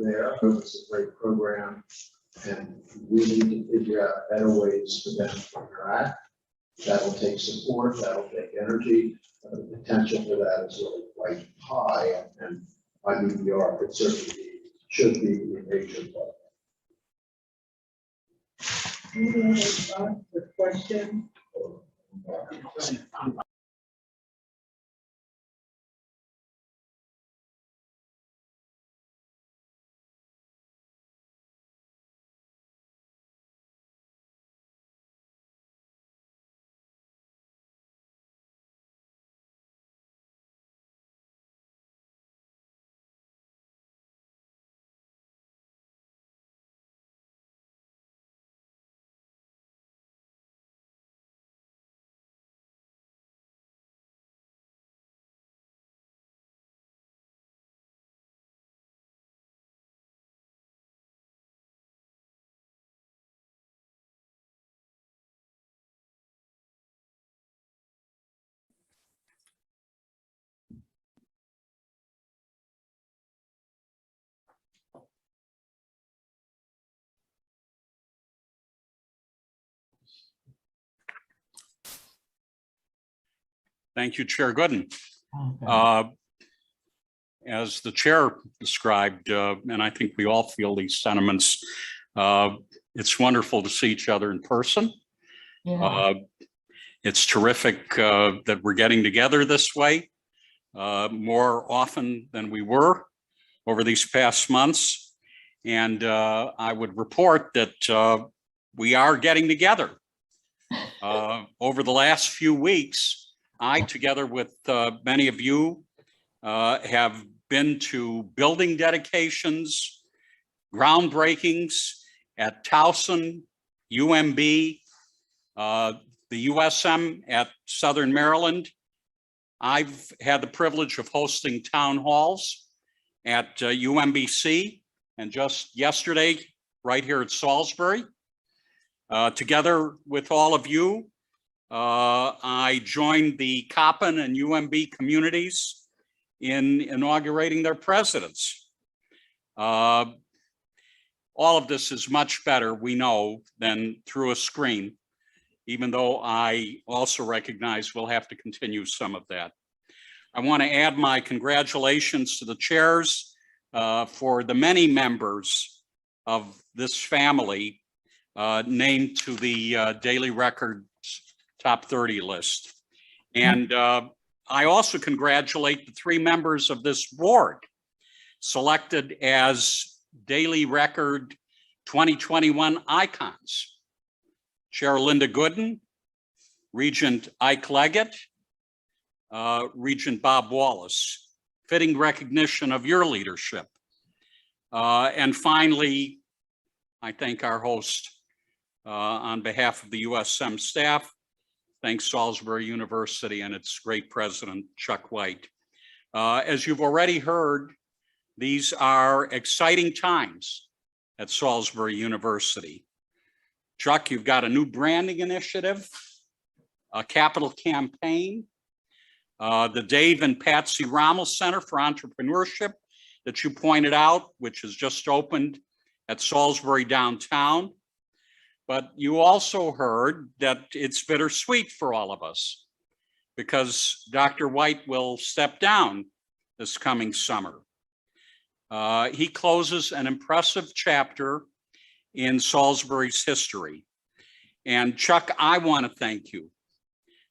there. It was a great program, and we need to figure out better ways for them to interact. That'll take support, that'll take energy. The potential for that is really quite high, and IBBR could certainly should be a major part. Any other thoughts or questions? Thank you, Chair Gooden. Okay. As the chair described, and I think we all feel these sentiments, it's wonderful to see each other in person. Yeah. It's terrific that we're getting together this way more often than we were over these past months. And I would report that we are getting together. Over the last few weeks, I, together with many of you, have been to building dedications, groundbreakings at Towson, UMB, the USM at Southern Maryland. I've had the privilege of hosting town halls at UMBC, and just yesterday, right here at Salisbury. Together with all of you, I joined the Coppin and UMB communities in inaugurating their presidents. All of this is much better, we know, than through a screen, even though I also recognize we'll have to continue some of that. I want to add my congratulations to the chairs for the many members of this family named to the Daily Record Top 30 list. And I also congratulate the 3 members of this board selected as Daily Record 2021 icons. Chair Linda Gooden, Regent Ike Leggett, Regent Bob Wallace, fitting recognition of your leadership. And finally, I thank our host on behalf of the USM staff. Thanks Salisbury University and its great president, Chuck White. As you've already heard, these are exciting times at Salisbury University. Chuck, you've got a new branding initiative, a capital campaign, the Dave and Patsy Rommel Center for Entrepreneurship that you pointed out, which has just opened at Salisbury downtown. But you also heard that it's bittersweet for all of us because Dr. White will step down this coming summer. He closes an impressive chapter in Salisbury's history. And Chuck, I want to thank you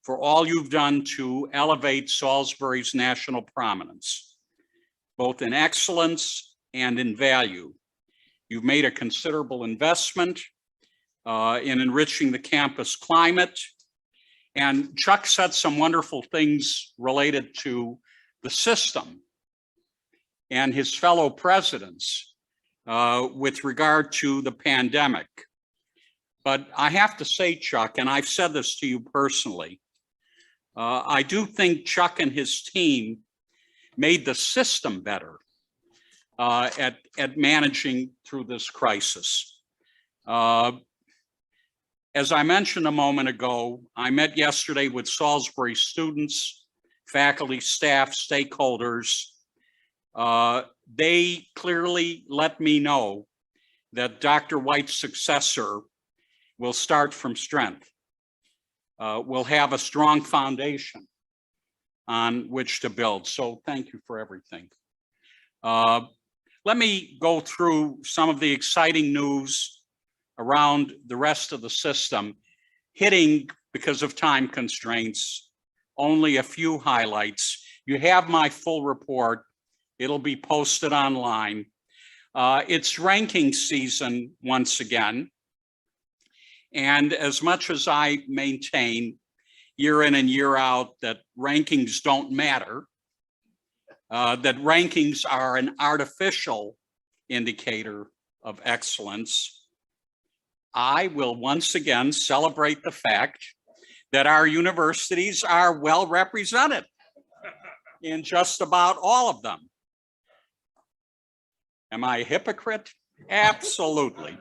for all you've done to elevate Salisbury's national prominence, both in excellence and in value. You've made a considerable investment in enriching the campus climate. And Chuck said some wonderful things related to the system and his fellow presidents with regard to the pandemic. But I have to say, Chuck, and I've said this to you personally, I do think Chuck and his team made the system better at managing through this crisis. As I mentioned a moment ago, I met yesterday with Salisbury students, faculty, staff, stakeholders they clearly let me know that Dr. White's successor will start from strength. We'll have a strong foundation on which to build. So thank you for everything. Let me go through some of the exciting news around the rest of the system, hitting, because of time constraints, only a few highlights. You have my full report. It'll be posted online. It's ranking season once again. And as much as I maintain year in and year out that rankings don't matter, that rankings are an artificial indicator of excellence, I will once again celebrate the fact that our universities are well represented in just about all of them. Am I a hypocrite? Absolutely.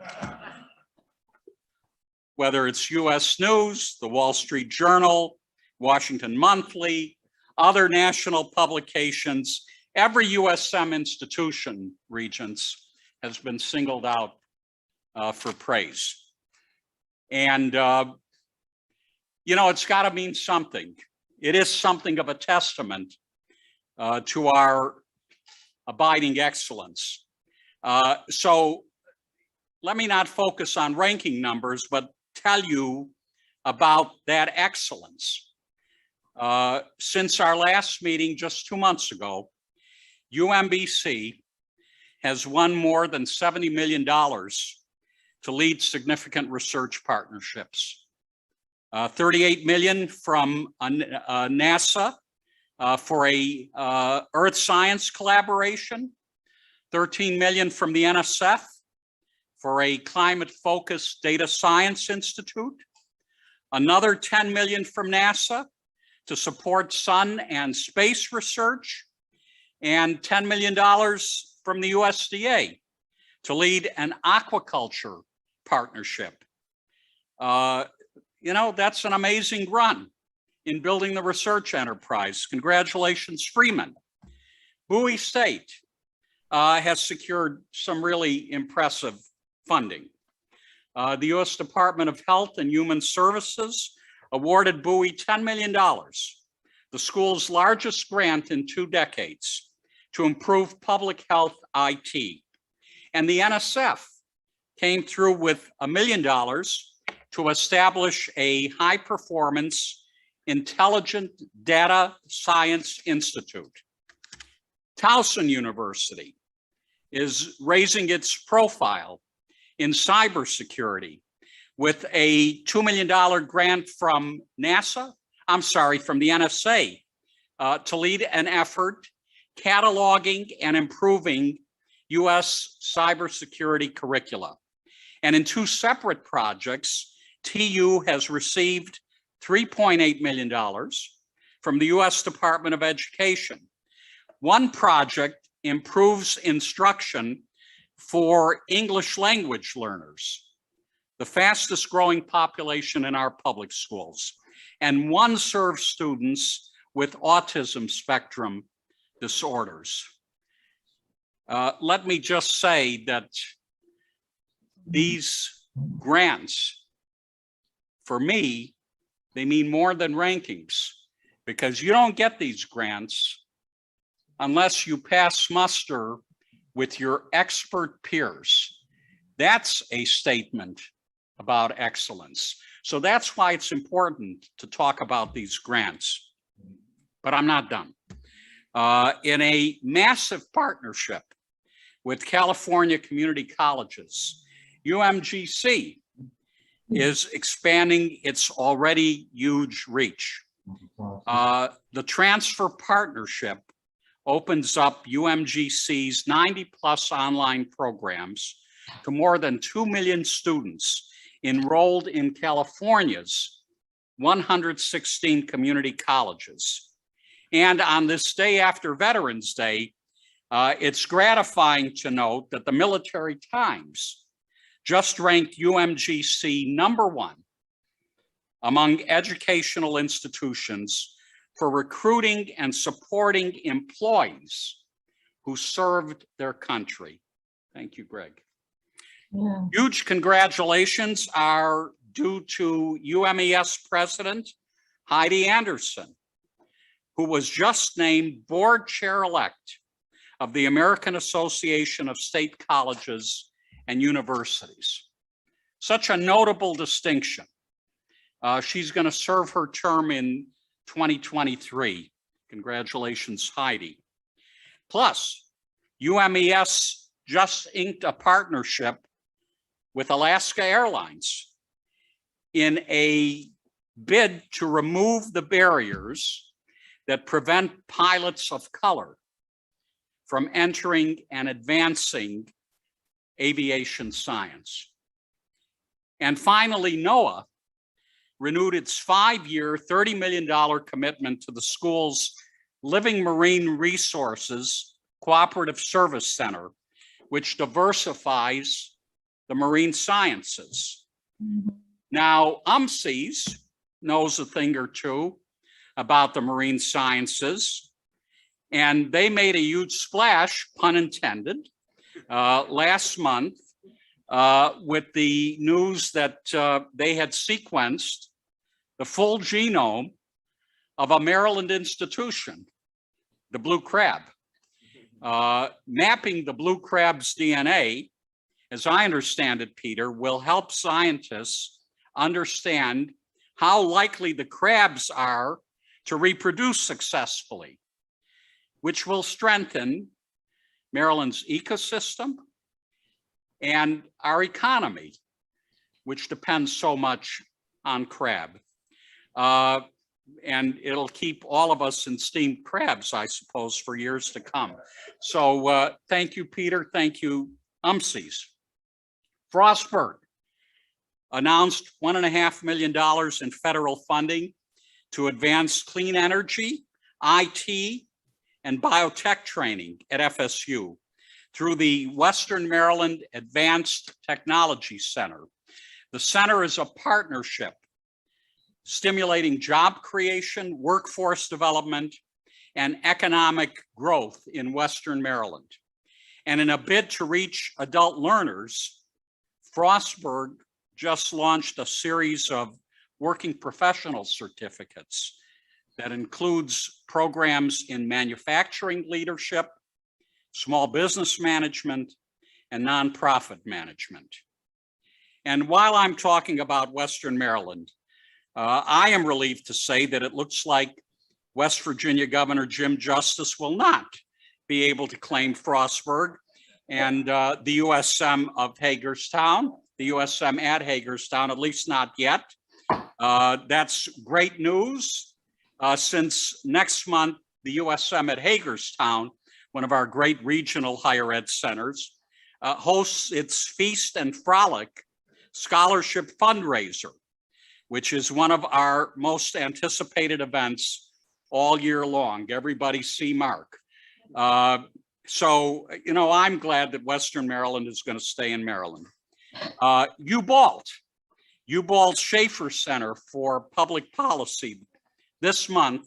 Whether it's US News, the Wall Street Journal, Washington Monthly, other national publications, every USM institution, Regents, has been singled out for praise. And, you know, it's got to mean something. It is something of a testament to our abiding excellence. So let me not focus on ranking numbers, but tell you about that excellence. Since our last meeting just 2 months ago, UMBC has won more than $70 million to lead significant research partnerships. 38 million from NASA for a earth science collaboration, 13 million from the NSF for a climate-focused data science institute, another 10 million from NASA to support sun and space research, and $10 million from the USDA to lead an aquaculture partnership. You know, that's an amazing run in building the research enterprise. Congratulations, Freeman. Bowie State has secured some really impressive funding. The U.S. Department of Health and Human Services awarded Bowie $10 million, the school's largest grant in 2 decades, to improve public health IT. And the NSF came through with $1 million to establish a high-performance intelligent data science institute. Towson University is raising its profile in cybersecurity with a $2 million grant from NASA, from the NSA, to lead an effort cataloging and improving US cybersecurity curricula. And in 2 separate projects, TU has received $3.8 million from the US Department of Education. One project improves instruction for English language learners, the fastest growing population in our public schools, and one serves students with autism spectrum disorders. Let me just say that these grants, for me, they mean more than rankings, because you don't get these grants unless you pass muster with your expert peers. That's a statement about excellence. So that's why it's important to talk about these grants. But I'm not done. In a massive partnership with California community colleges, UMGC is expanding its already huge reach. The transfer partnership opens up UMGC's 90+ online programs to more than 2 million students enrolled in California's 116 community colleges. And on this day after Veterans Day, it's gratifying to note that the Military Times just ranked UMGC #1 among educational institutions for recruiting and supporting employees who served their country. Thank you, Greg. Yeah. Huge congratulations are due to UMES President Heidi Anderson, who was just named board chair-elect of the American Association of State Colleges and Universities. Such a notable distinction. She's going to serve her term in 2023. Congratulations, Heidi. Plus, UMES just inked a partnership with Alaska Airlines in a bid to remove the barriers that prevent pilots of color from entering and advancing aviation science. And finally, NOAA renewed its 5-year, $30 million commitment to the school's Living Marine Resources Cooperative Service Center, which diversifies the marine sciences. Now, UMSES knows a thing or two about the marine sciences, and they made a huge splash, pun intended, last month with the news that they had sequenced the full genome of a Maryland institution, the blue crab. Mapping the blue crab's DNA, as I understand it, Peter, will help scientists understand how likely the crabs are to reproduce successfully, which will strengthen Maryland's ecosystem and our economy, which depends so much on crab. And it'll keep all of us in steamed crabs, I suppose, for years to come. So thank you, Peter. Thank you, UMSES. Frostburg announced $1.5 million in federal funding to advance clean energy, IT, and biotech training at FSU through the Western Maryland Advanced Technology Center. The center is a partnership stimulating job creation, workforce development, and economic growth in Western Maryland. And in a bid to reach adult learners, Frostburg just launched a series of working professional certificates that includes programs in manufacturing leadership, small business management, and nonprofit management. And while I'm talking about Western Maryland, I am relieved to say that it looks like West Virginia Governor Jim Justice will not be able to claim Frostburg and the USM of Hagerstown, the USM at Hagerstown, at least not yet. That's great news since next month, the USM at Hagerstown, one of our great regional higher ed centers, hosts its Feast and Frolic Scholarship Fundraiser, which is one of our most anticipated events all year long. Everybody see Mark. So, you know, I'm glad that Western Maryland is going to stay in Maryland. UBALT's Schaefer Center for Public Policy this month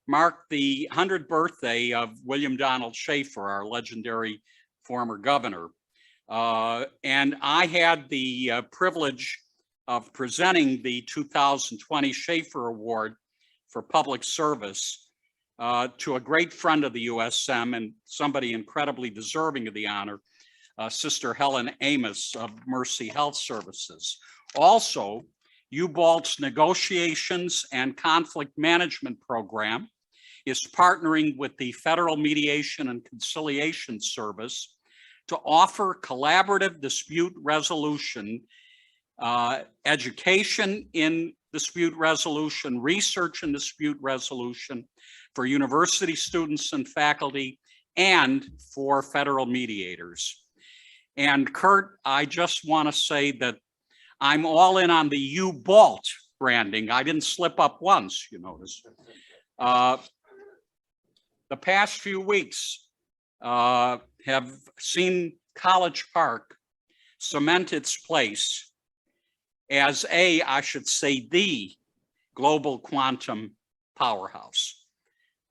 marked the 100th birthday of William Donald Schaefer, our legendary former governor. And I had the privilege of presenting the 2020 Schaefer Award for Public Service to a great friend of the USM and somebody incredibly deserving of the honor, Sister Helen Amos of Mercy Health Services. Also, UBALT's Negotiations and Conflict Management Program is partnering with the Federal Mediation and Conciliation Service to offer collaborative dispute resolution, education in dispute resolution, research in dispute resolution for university students and faculty, and for federal mediators. And Kurt, I just want to say that I'm all in on the UBALT branding. I didn't slip up once, you notice. The past few weeks have seen College Park cement its place as I should say, the global quantum powerhouse.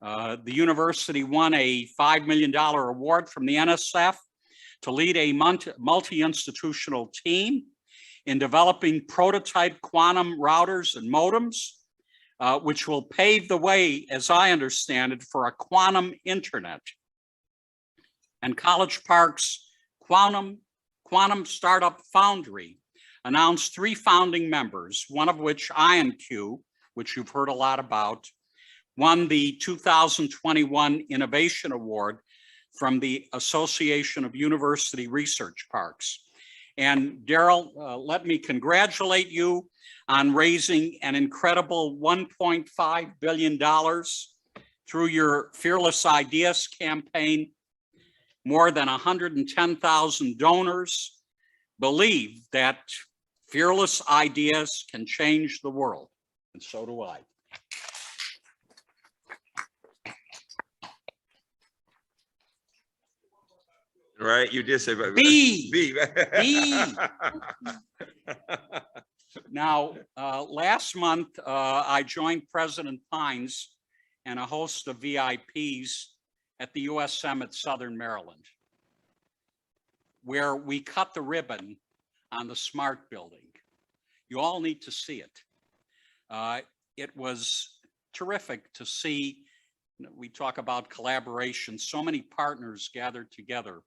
The university won a $5 million award from the NSF to lead a multi-institutional team in developing prototype quantum routers and modems, which will pave the way, as I understand it, for a quantum internet. And College Park's Quantum Startup Foundry announced 3 founding members, one of which, IonQ, which you've heard a lot about, won the 2021 Innovation Award from the Association of University Research Parks. And Daryl, let me congratulate you on raising an incredible $1.5 billion through your Fearless Ideas campaign. More than 110,000 donors believe that fearless ideas can change the world, and so do I. Right, you did say B. B. Now, last month, I joined President Pines and a host of VIPs at the USM at Southern Maryland, where we cut the ribbon on the Smart Building. You all need to see it. It was terrific to see, we talk about collaboration, so many partners gathered together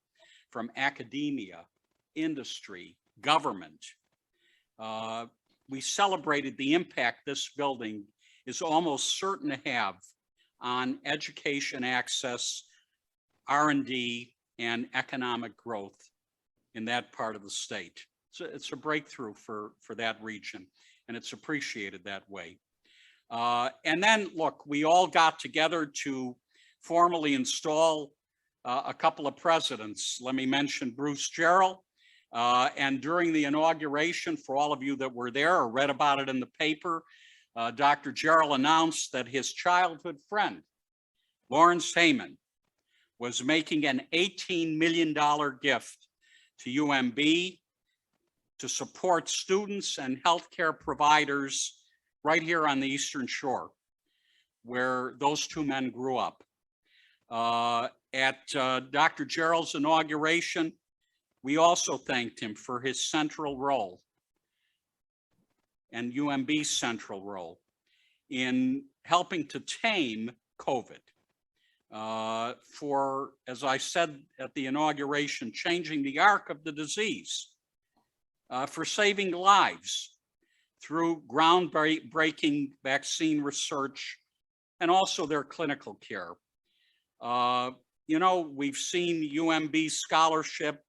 from academia, industry, government. We celebrated the impact this building is almost certain to have on education access, R&D, and economic growth in that part of the state. So it's a breakthrough for that region, and it's appreciated that way. And then, look, we all got together to formally install a couple of presidents. Let me mention Bruce Jarrell. And during the inauguration, for all of you that were there or read about it in the paper, Dr. Jarrell announced that his childhood friend, Lawrence Heyman, was making an $18 million gift to UMB to support students and healthcare providers right here on the Eastern Shore, where those 2 men grew up. At Dr. Jarrell's inauguration, we also thanked him for his central role and UMB's central role in helping to tame COVID. For, as I said at the inauguration, changing the arc of the disease, for saving lives through groundbreaking vaccine research and also their clinical care. You know, we've seen UMB scholarship,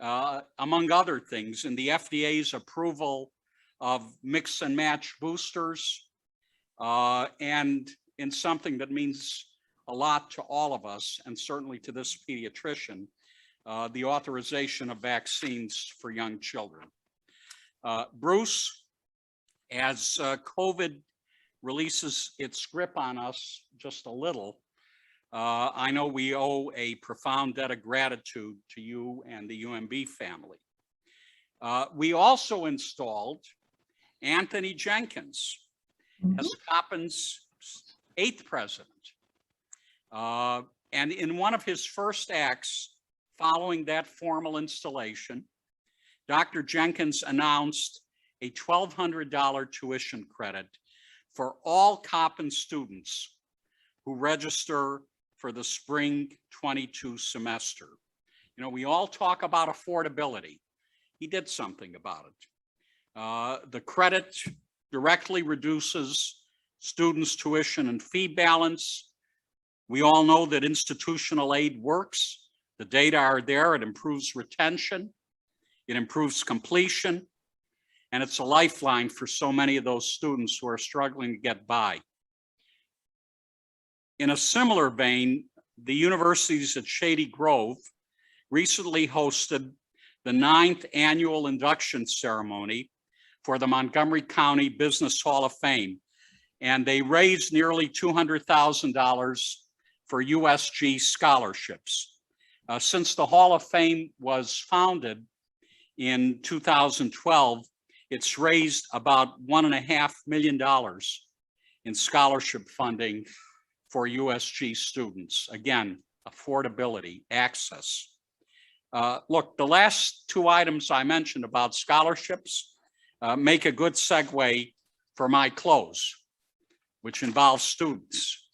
among other things, in the FDA's approval of mix and match boosters, and in something that means a lot to all of us, and certainly to this pediatrician, the authorization of vaccines for young children. Bruce, as COVID releases its grip on us just a little, I know we owe a profound debt of gratitude to you and the UMB family. We also installed Anthony Jenkins as Coppin's 8th president. And in one of his first acts following that formal installation, Dr. Jenkins announced a $1,200 tuition credit for all Coppin students who register for the spring 22 semester. You know, we all talk about affordability. He did something about it. The credit directly reduces students' tuition and fee balance. We all know that institutional aid works. The data are there. It improves retention. It improves completion. And it's a lifeline for so many of those students who are struggling to get by. In a similar vein, the universities at Shady Grove recently hosted the 9th annual induction ceremony for the Montgomery County Business Hall of Fame. And they raised nearly $200,000 for USG scholarships. Since the Hall of Fame was founded in 2012, it's raised about $1.5 million in scholarship funding for USG students. Again, affordability, access. Look, the last two items I mentioned about scholarships make a good segue for my close, which involves students.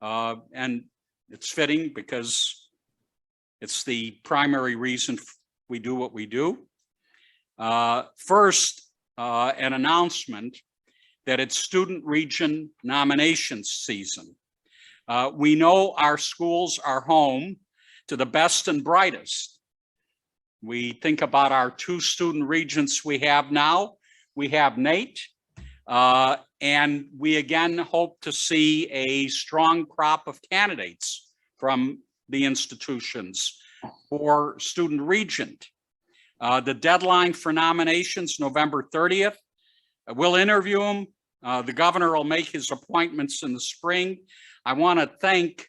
And it's fitting because it's the primary reason we do what we do. First, an announcement that it's student region nominations season. We know our schools are home to the best and brightest. We think about our two student regents we have now. We have Nate, and we again hope to see a strong crop of candidates from the institutions for student regent. The deadline for nominations, November 30th. We'll interview them. The governor will make his appointments in the spring. I want to thank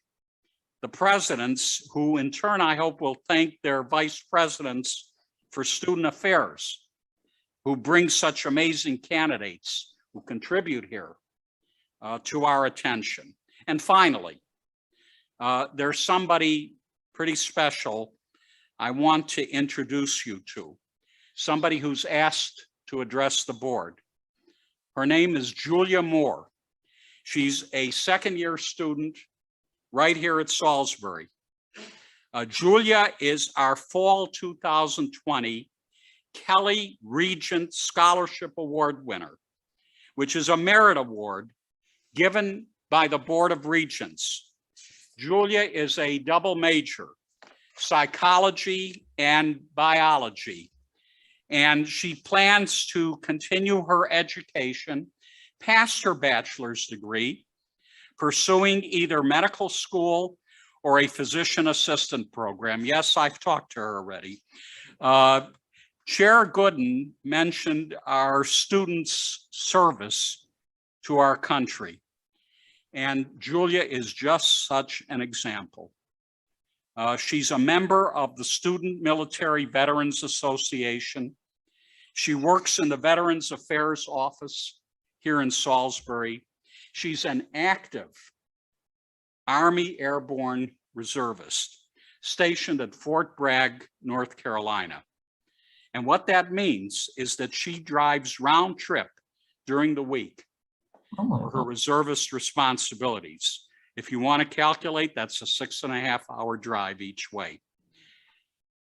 the presidents, who in turn I hope will thank their vice presidents for student affairs, who bring such amazing candidates who contribute here to our attention. And finally, there's somebody pretty special I want to introduce you to, somebody who's asked to address the board. Her name is Julia Moore. She's a second-year student right here at Salisbury. Julia is our fall 2020 Kelly Regents Scholarship Award winner, which is a merit award given by the Board of Regents. Julia is a double major, psychology and biology, and she plans to continue her education past her bachelor's degree, pursuing either medical school or a physician assistant program. Yes, I've talked to her already. Chair Gooden mentioned our students' service to our country, and Julia is just such an example. She's a member of the Student Military Veterans Association. She works in the Veterans Affairs Office here in Salisbury. She's an active Army Airborne Reservist stationed at Fort Bragg, North Carolina. And what that means is that she drives round trip during the week for her reservist responsibilities. If you want to calculate, that's a 6.5-hour drive each way.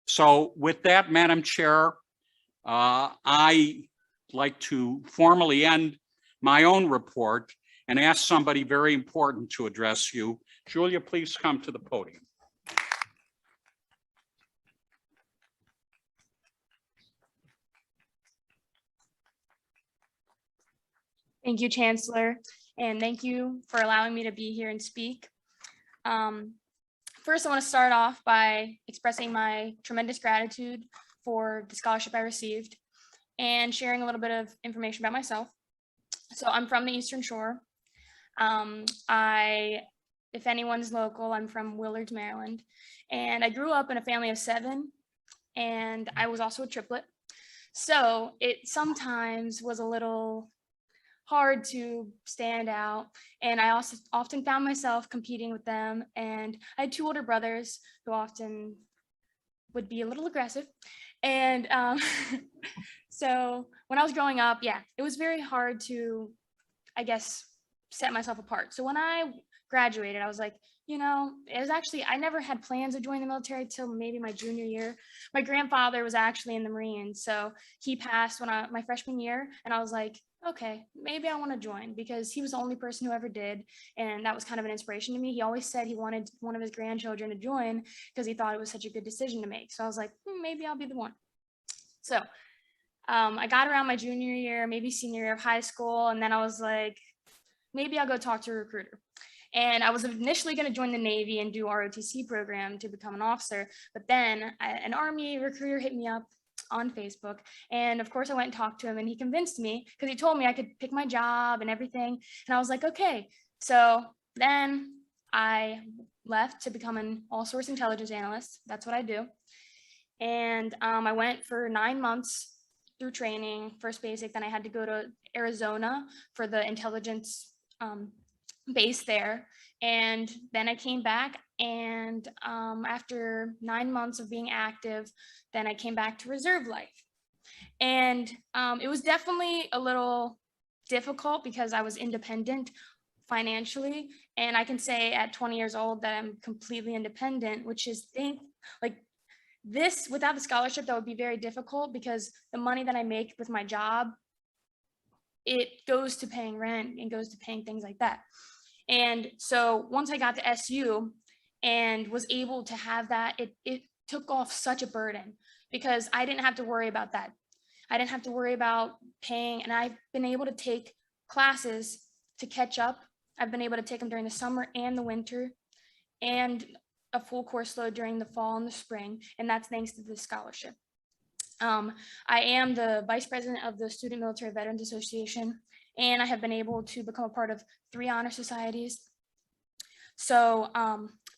So with that, Madam Chair, I like to formally end my own report and ask somebody very important to address you. Julia, please come to the podium. Thank you, Chancellor, and thank you for allowing me to be here and speak. First, I want to start off by expressing my tremendous gratitude for the scholarship I received and sharing a little bit of information about myself. So I'm from the Eastern Shore. If anyone's local, I'm from Willards, Maryland, and I grew up in a family of 7, and I was also a triplet. So it sometimes was a little hard to stand out, and I also often found myself competing with them, and I had 2 older brothers who often would be a little aggressive, and so when I was growing up, yeah, it was very hard to, I guess, set myself apart. So when I graduated, I was like, you know, it was actually, I never had plans of joining the military till maybe my junior year. My grandfather was actually in the Marines, so he passed when my freshman year, and I was like, okay, maybe I want to join, because he was the only person who ever did, and that was kind of an inspiration to me. He always said he wanted one of his grandchildren to join because he thought it was such a good decision to make. So I was like, maybe I'll be the one. So I got around my junior year, maybe senior year of high school, and then I was like, maybe I'll go talk to a recruiter. And I was initially going to join the Navy and do ROTC program to become an officer, but then an Army recruiter hit me up on Facebook, and of course I went and talked to him, and he convinced me because he told me I could pick my job and everything, and I was like, okay. So then I left to become an all-source intelligence analyst. That's what I do. And I went for 9 months through training, first basic, then I had to go to Arizona for the intelligence based there. And then I came back, and after 9 months of being active, then I came back to reserve life. And it was definitely a little difficult because I was independent financially. And I can say at 20 years old that I'm completely independent, which is like this, without the scholarship, that would be very difficult because the money that I make with my job, it goes to paying rent and goes to paying things like that. And so once I got to SU and was able to have that, it took off such a burden because I didn't have to worry about that. I didn't have to worry about paying, and I've been able to take classes to catch up. I've been able to take them during the summer and the winter, and a full course load during the fall and the spring, and that's thanks to the scholarship. I am the vice president of the Student Military Veterans Association, and I have been able to become a part of 3 honor societies. So,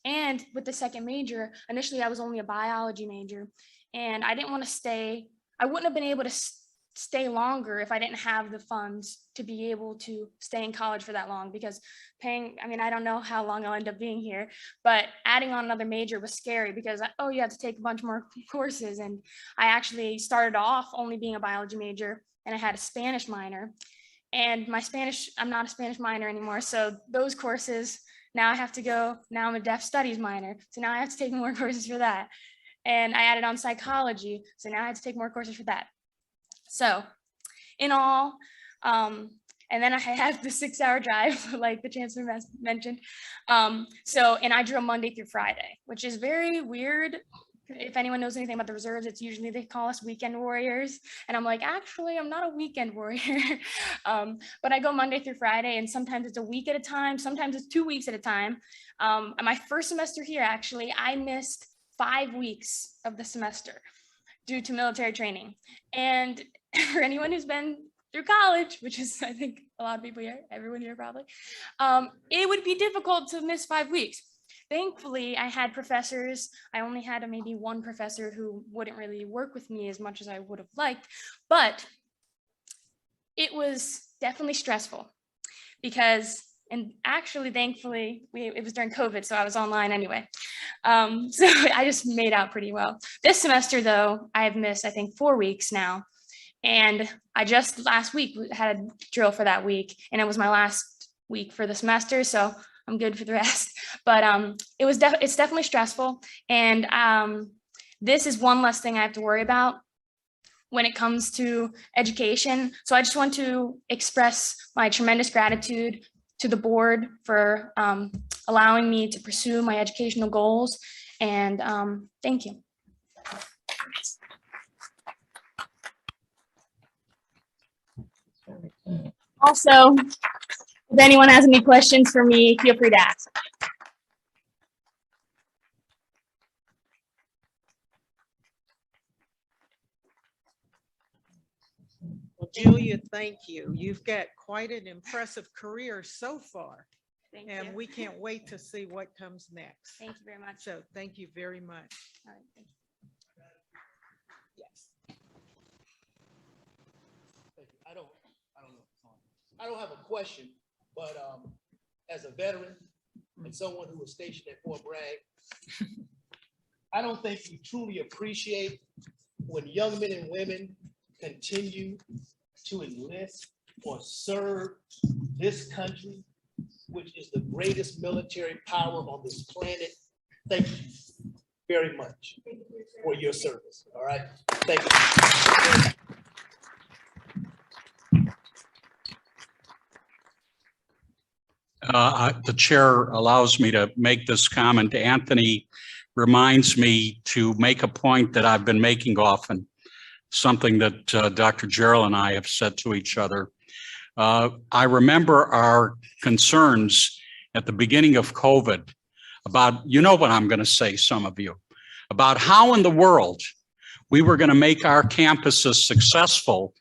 and with the second major, initially I was only a biology major, and I didn't want to stay. I wouldn't have been able to stay longer if I didn't have the funds to be able to stay in college for that long, because paying, I mean, I don't know how long I'll end up being here, but adding on another major was scary because, oh, you have to take a bunch more courses. And I actually started off only being a biology major, and I had a Spanish minor, and my Spanish, I'm not a Spanish minor anymore. So those courses, now I have to go, now I'm a deaf studies minor. So now I have to take more courses for that. And I added on psychology. So now I have to take more courses for that. So in all, and then I have the 6-hour drive, like the chancellor mentioned. And I drill Monday through Friday, which is very weird. If anyone knows anything about the reserves, it's usually they call us weekend warriors. And I'm like, actually, I'm not a weekend warrior. But I go Monday through Friday, and sometimes it's a week at a time. Sometimes it's 2 weeks at a time. My first semester here, actually, I missed 5 weeks of the semester due to military training. And for anyone who's been through college, which is, I think, a lot of people here, everyone here probably, it would be difficult to miss 5 weeks. Thankfully, I had professors. I only had maybe one professor who wouldn't really work with me as much as I would have liked, but it was definitely stressful because, and actually, thankfully, it was during COVID, so I was online anyway. So I just made out pretty well. This semester, though, I have missed, I think, 4 weeks now. And I just last week had a drill for that week, and it was my last week for the semester, so I'm good for the rest. But it's definitely stressful, and this is one less thing I have to worry about when it comes to education. So I just want to express my tremendous gratitude to the board for allowing me to pursue my educational goals, and thank you. Also, if anyone has any questions for me, feel free to ask. Well, Julia, thank you. You've got quite an impressive career so far. Thank And you. we can't wait to see what comes next. Thank you very much. So thank you very much. All right, thank you. Yes. Thank you. I don't know. I don't have a question, but as a veteran and someone who was stationed at Fort Bragg, I don't think we truly appreciate when young men and women continue to enlist or serve this country, which is the greatest military power on this planet. Thank you very much for your service. All right. Thank you. The chair allows me to make this comment. Anthony reminds me to make a point that I've been making often, something that Dr. Gerald and I have said to each other. I remember our concerns at the beginning of COVID about, you know what I'm going to say, some of you, about how in the world we were going to make our campuses successful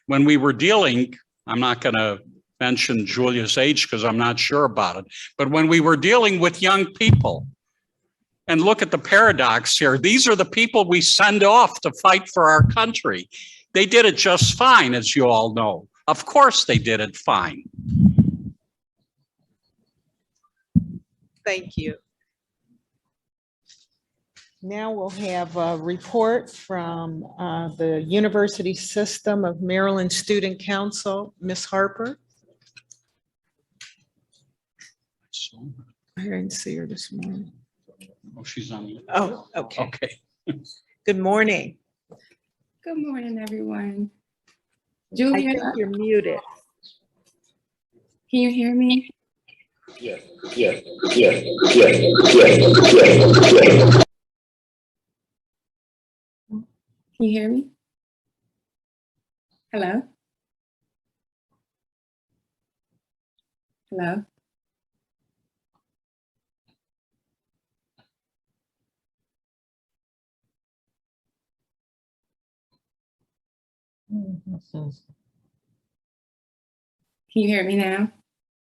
when we were dealing, I'm not going to mention Julia's age because I'm not sure about it, but when we were dealing with young people. And look at the paradox here. These are the people we send off to fight for our country. They did it just fine, as you all know. Of course they did it fine. Thank you. Now we'll have a report from the University System of Maryland Student Council, Ms. Harper. I didn't see her this morning. Oh, she's on. Oh, okay. Okay. Good morning. Good morning, everyone. I Julia, think you're muted. can you hear me? Can you hear me? Hello? Hello? Can you hear me now?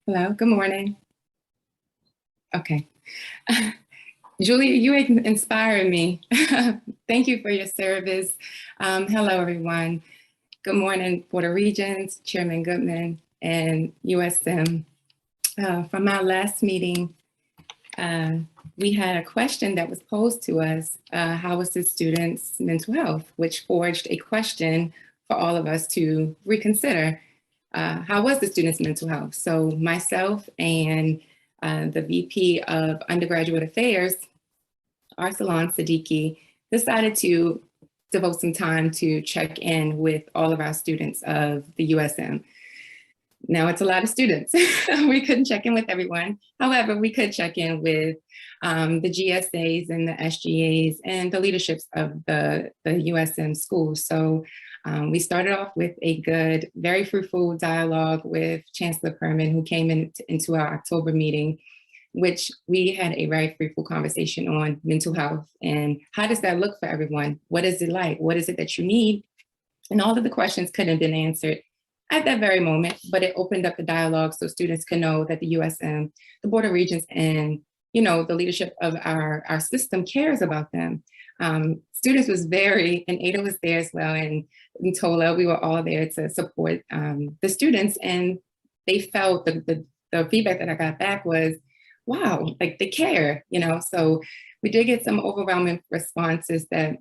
Hello, good morning. Okay. Julia, you inspired me. Thank you for your service. Hello, everyone. Good morning, Board of Regents, Chairman Goodman, and USM. From our last meeting, we had a question that was posed to us, how was the students' mental health, which forged a question for all of us to reconsider. How was the students' mental health? So myself and the VP of Undergraduate Affairs, Arsalan Siddiqui, decided to devote some time to check in with all of our students of the USM. Now it's a lot of students. We couldn't check in with everyone. However, we could check in with the GSAs and the SGAs and the leaderships of the USM schools. So we started off with a good, very fruitful dialogue with Chancellor Perman, who came into our October meeting, which we had a very fruitful conversation on mental health and how does that look for everyone? What is it like? What is it that you need? And all of the questions couldn't have been answered at that very moment, but it opened up the dialogue so students can know that the USM, the Board of Regents, and the leadership of our system cares about them. Students was very, and Ada was there as well, and Tola, we were all there to support the students, and they felt the feedback that I got back was, wow, like they care, So we did get some overwhelming responses that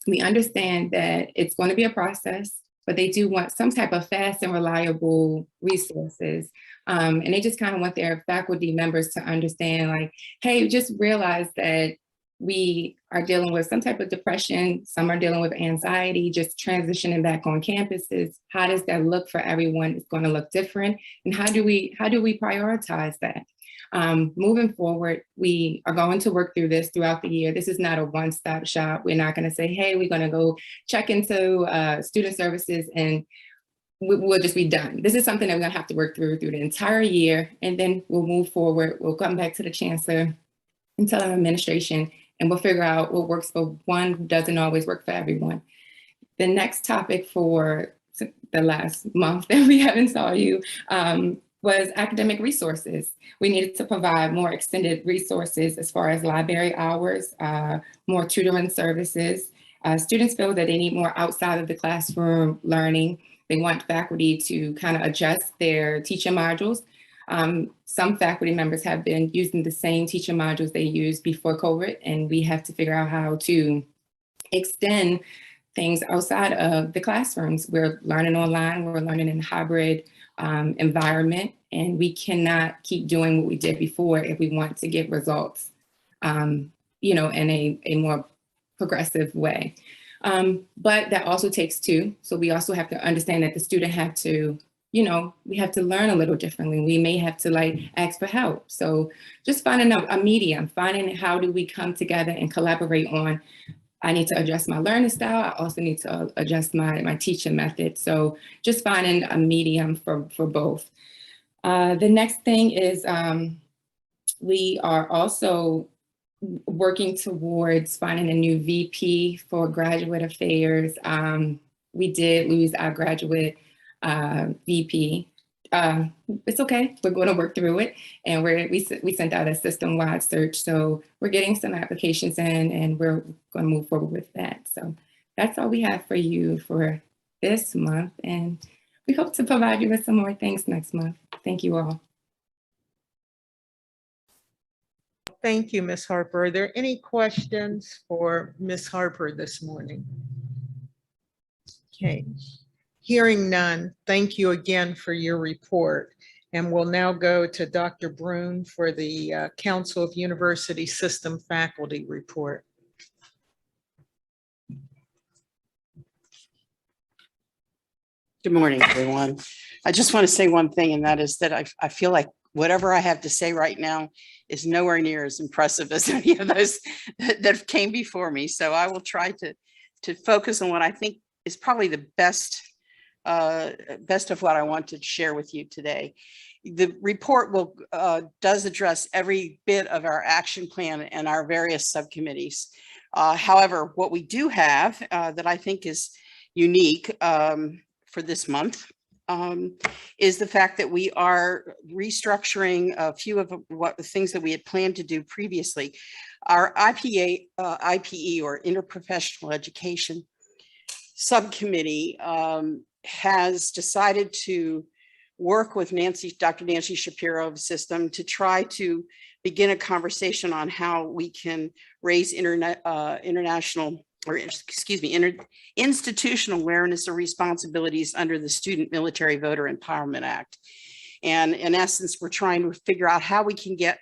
we understand that it's going to be a process, but they do want some type of fast and reliable resources. And they just kind of want their faculty members to understand, like, hey, just realize that we are dealing with some type of depression. Some are dealing with anxiety, just transitioning back on campuses. How does that look for everyone? It's going to look different. And how do we prioritize that? Moving forward, we are going to work through this throughout the year. This is not a one-stop shop. We're not going to say, hey, we're going to go check into student services and we'll just be done. This is something that we're going to have to work through the entire year, and then we'll move forward. We'll come back to the chancellor and tell our administration, and we'll figure out what works for one doesn't always work for everyone. The next topic for the last month that we haven't saw you was academic resources. We needed to provide more extended resources as far as library hours, more tutoring services. Students feel that they need more outside of the classroom learning. They want faculty to kind of adjust their teaching modules. Some faculty members have been using the same teaching modules they used before COVID, and we have to figure out how to extend things outside of the classrooms. We're learning online, we're learning in hybrid environment, and we cannot keep doing what we did before if we want to get results, in a more progressive way. But that also takes two. So we also have to understand that the student have to, we have to learn a little differently. We may have to ask for help. So just finding a medium, finding how do we come together and collaborate on, I need to adjust my learning style. I also need to adjust my teaching method. So just finding a medium for both. The next thing is we are also working towards finding a new VP for graduate affairs. We did lose our graduate VP. It's okay, we're going to work through it, and we sent out a system-wide search, so we're getting some applications in, and we're going to move forward with that. So that's all we have for you for this month, and we hope to provide you with some more things next month. Thank you all. Thank you, Ms. Harper. Are there any questions for Ms. Harper this morning? Okay, hearing none, thank you again for your report. And we'll now go to Dr. Brune for the Council of University System Faculty report. Good morning, everyone. I just want to say one thing, and that is that I feel like whatever I have to say right now is nowhere near as impressive as any of those that came before me. So I will try to focus on what I think is probably the best of what I want to share with you today. The report does address every bit of our action plan and our various subcommittees. However, what we do have that I think is unique for this month is the fact that we are restructuring a few of the things that we had planned to do previously. Our IPE or Interprofessional Education Subcommittee has decided to work with Dr. Nancy Shapiro of System to try to begin a conversation on how we can raise institutional awareness of responsibilities under the Student Military Voter Empowerment Act. And in essence, we're trying to figure out how we can get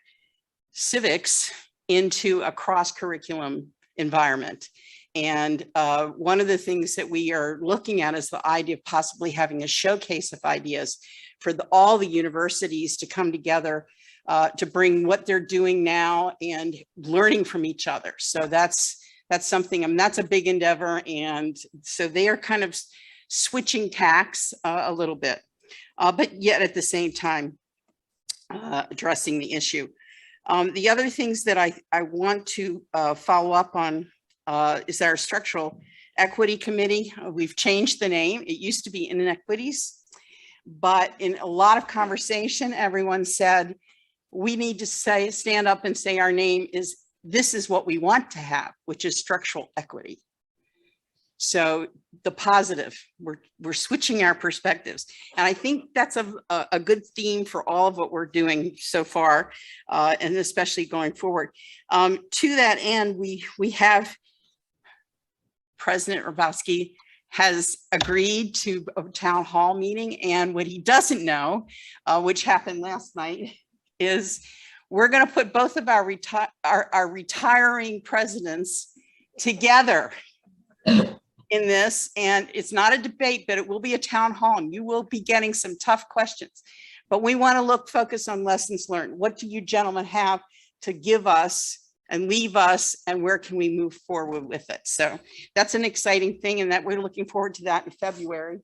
civics into a cross-curriculum environment. And one of the things that we are looking at is the idea of possibly having a showcase of ideas for all the universities to come together to bring what they're doing now and learning from each other. So that's something, that's a big endeavor. And so they are kind of switching tacks a little bit, but yet at the same time, addressing the issue. The other things that I want to follow up on is our Structural Equity Committee. We've changed the name. It used to be Inequities, but in a lot of conversation, everyone said, we need to stand up and say our name is, this is what we want to have, which is structural equity. So the positive, we're switching our perspectives. And I think that's a good theme for all of what we're doing so far, and especially going forward. To that end, we have President Hrabowski has agreed to a town hall meeting. And what he doesn't know, which happened last night, is we're going to put both of our retiring presidents together in this. And it's not a debate, but it will be a town hall, and you will be getting some tough questions. But we want to focus on lessons learned. What do you gentlemen have to give us and leave us, and where can we move forward with it? So that's an exciting thing, and that we're looking forward to that in February.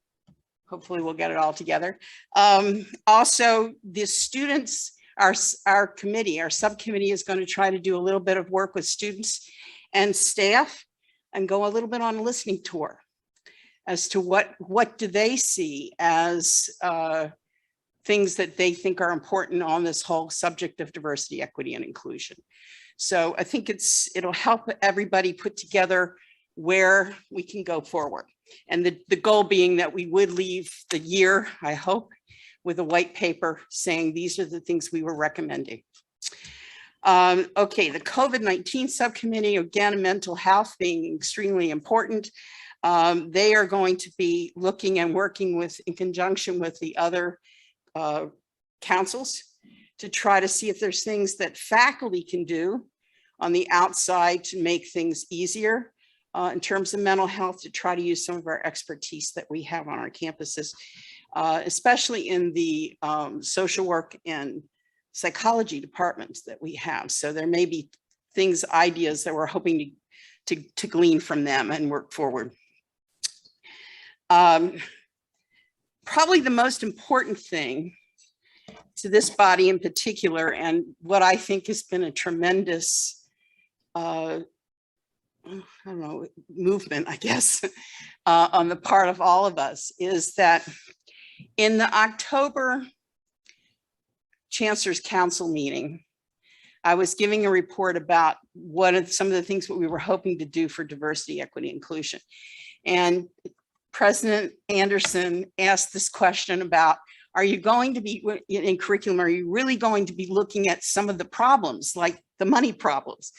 Hopefully we'll get it all together. Also, the students, our subcommittee is going to try to do a little bit of work with students and staff and go a little bit on a listening tour as to what do they see as things that they think are important on this whole subject of diversity, equity, and inclusion. So I think it'll help everybody put together where we can go forward. And the goal being that we would leave the year, I hope, with a white paper saying these are the things we were recommending. Okay, the COVID-19 subcommittee, again, mental health being extremely important. They are going to be looking and working in conjunction with the other councils to try to see if there's things that faculty can do on the outside to make things easier in terms of mental health, to try to use some of our expertise that we have on our campuses, especially in the social work and psychology departments that we have. So there may be ideas that we're hoping to glean from them and work forward. Probably the most important thing to this body in particular, and what I think has been a tremendous, movement, I guess, on the part of all of us, is that in the October Chancellor's Council meeting, I was giving a report about some of the things that we were hoping to do for diversity, equity, inclusion. And President Anderson asked this question about Are you going to be in curriculum? Are you really going to be looking at some of the problems, like the money problems?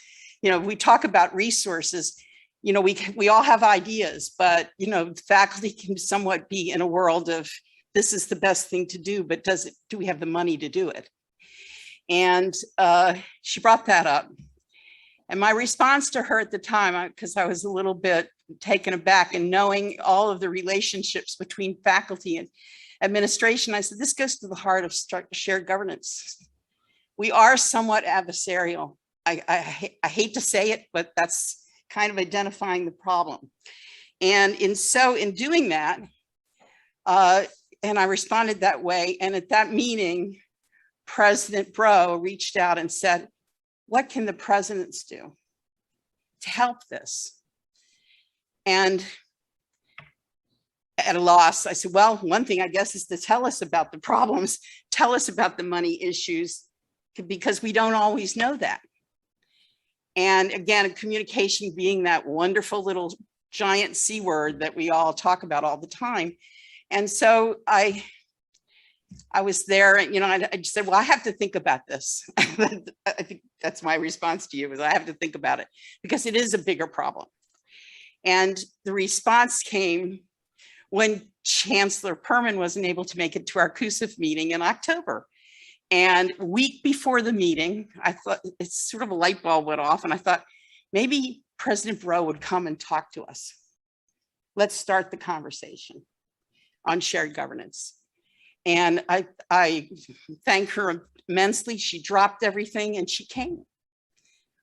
You know, we talk about resources, you know, we all have ideas, but, you know, faculty can somewhat be in a world of this is the best thing to do, but do we have the money to do it? And she brought that up. And my response to her at the time, because I was a little bit taken aback and knowing all of the relationships between faculty and administration, I said, this goes to the heart of shared governance. We are somewhat adversarial. I hate to say it, but that's kind of identifying the problem. And in doing that, and I responded that way. And at that meeting, President Bro reached out and said, what can the presidents do to help this? And at a loss, I said, well, one thing I guess is to tell us about the problems, tell us about the money issues, because we don't always know that. And again, communication being that wonderful little giant C word that we all talk about all the time. And so I was there and, you know, I just said, well, I have to think about this. I think that's my response to you, is I have to think about it because it is a bigger problem. And the response came when Chancellor Perman wasn't able to make it to our CUSIF meeting in October. And a week before the meeting, I thought it's sort of a light bulb went off and I thought maybe President Bro would come and talk to us. Let's start the conversation on shared governance. And I thank her immensely. She dropped everything and she came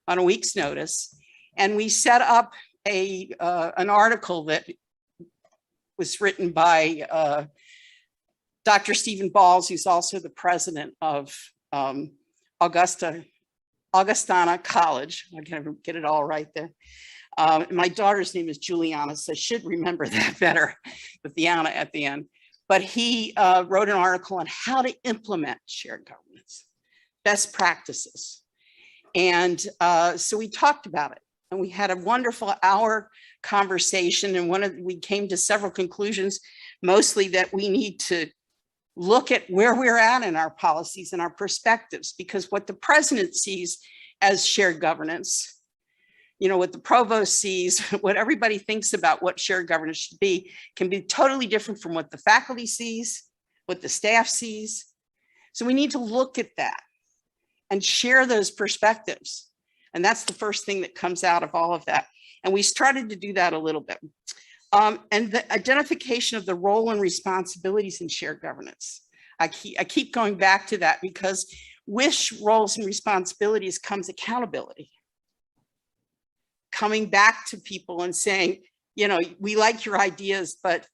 on a week's notice. And we set up an article that was written by Dr. Stephen Balls, who's also the president of Augustana College. I can never get it all right there. My daughter's name is Juliana, so I should remember that better with the Anna at the end. But he wrote an article on how to implement shared governance, best practices. And so we talked about it and we had a wonderful hour conversation. And we came to several conclusions, mostly that we need to look at where we're at in our policies and our perspectives, because what the president sees as shared governance, you know, what the provost sees, what everybody thinks about what shared governance should be, can be totally different from what the faculty sees, what the staff sees. So we need to look at that and share those perspectives. And that's the first thing that comes out of all of that. And we started to do that a little bit. And the identification of the role and responsibilities in shared governance. I keep going back to that because with roles and responsibilities comes accountability. Coming back to people and saying, you know, we like your ideas, but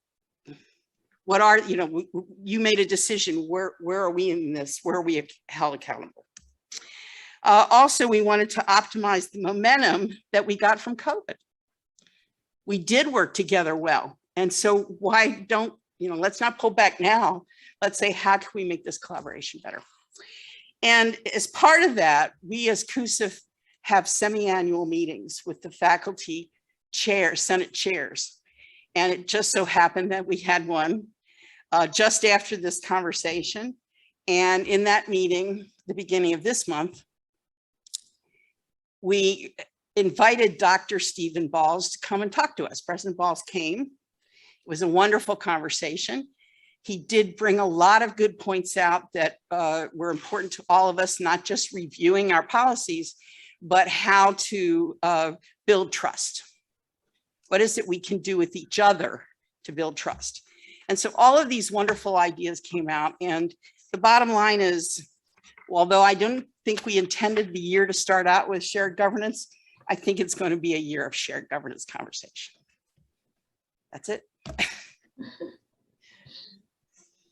what are, you know, you made a decision, where are we in this? Where are we held accountable? Also, we wanted to optimize the momentum that we got from COVID. We did work together well. And so why don't, you know, let's not pull back now. Let's say, how can we make this collaboration better? And as part of that, we as CUSIF have semi-annual meetings with the faculty chairs, Senate chairs. And it just so happened that we had one just after this conversation. And in that meeting, the beginning of this month, we invited Dr. Stephen Balls to come and talk to us. President Balls came. It was a wonderful conversation. He did bring a lot of good points out that were important to all of us, not just reviewing our policies, but how to build trust. What is it we can do with each other to build trust? And so all of these wonderful ideas came out. And the bottom line is, although I don't think we intended the year to start out with shared governance, I think it's going to be a year of shared governance conversation. That's it.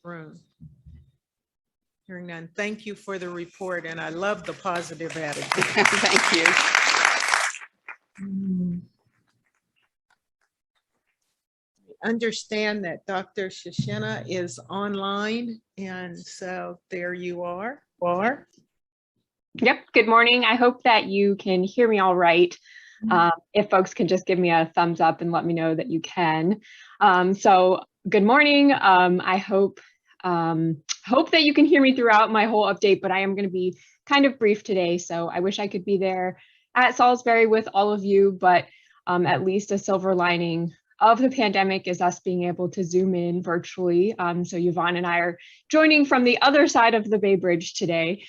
Room. Hearing none. Thank you for the report, and I love the positive attitude. Thank you. Understand that Dr. Shoshana is online, and so there you are. Yep, good morning. I hope that you can hear me all right. If folks can just give me a thumbs up and let me know that you can. So good morning. I hope Hope that you can hear me throughout my whole update, but I am going to be kind of brief today. So I wish I could be there at Salisbury with all of you, but at least a silver lining of the pandemic is us being able to Zoom in virtually. So Yvonne and I are joining from the other side of the Bay Bridge today.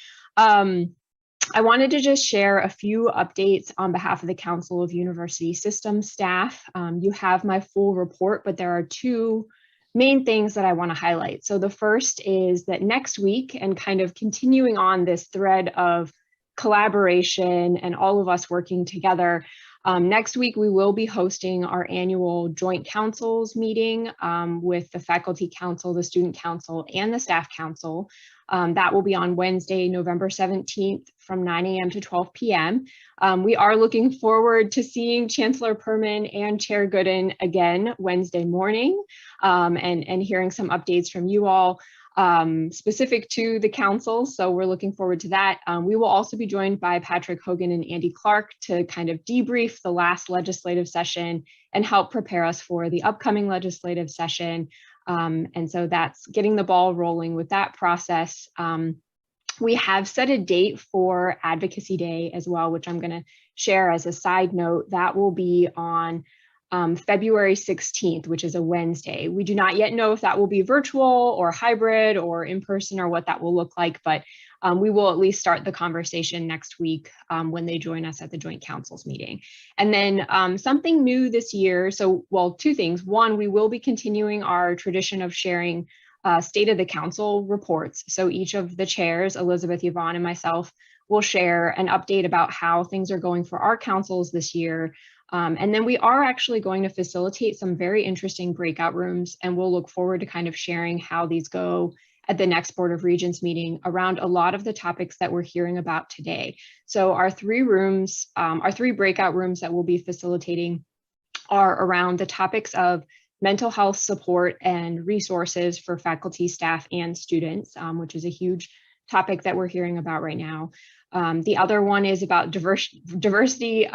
I wanted to just share a few updates on behalf of the Council of University Systems staff. You have my full report, but there are two main things that I want to highlight. So the first is that next week, and kind of continuing on this thread of collaboration and all of us working together, next week we will be hosting our annual joint councils meeting with the faculty council, the student council, and the staff council. That will be on Wednesday, November 17th from 9 a.m. to 12 p.m. We are looking forward to seeing Chancellor Perman and Chair Gooden again Wednesday morning and hearing some updates from you all specific to the council. So we're looking forward to that. We will also be joined by Patrick Hogan and Andy Clark to kind of debrief the last legislative session and help prepare us for the upcoming legislative session. And so that's getting the ball rolling with that process. We have set a date for Advocacy Day as well, which I'm going to share as a side note. That will be on February 16th, which is a Wednesday. We do not yet know if that will be virtual or hybrid or in person or what that will look like, but we will at least start the conversation next week when they join us at the Joint Councils meeting. And then something new this year, so, well, two things. One, we will be continuing our tradition of sharing State of the Council reports. So each of the chairs, Elizabeth, Yvonne, and myself, will share an update about how things are going for our councils this year. And then we are actually going to facilitate some very interesting breakout rooms, and we'll look forward to kind of sharing how these go at the next Board of Regents meeting around a lot of the topics that we're hearing about today. So our three rooms, our three breakout rooms that we'll be facilitating are around the topics of mental health support and resources for faculty, staff, and students, which is a huge topic that we're hearing about right now. The other one is about diversity,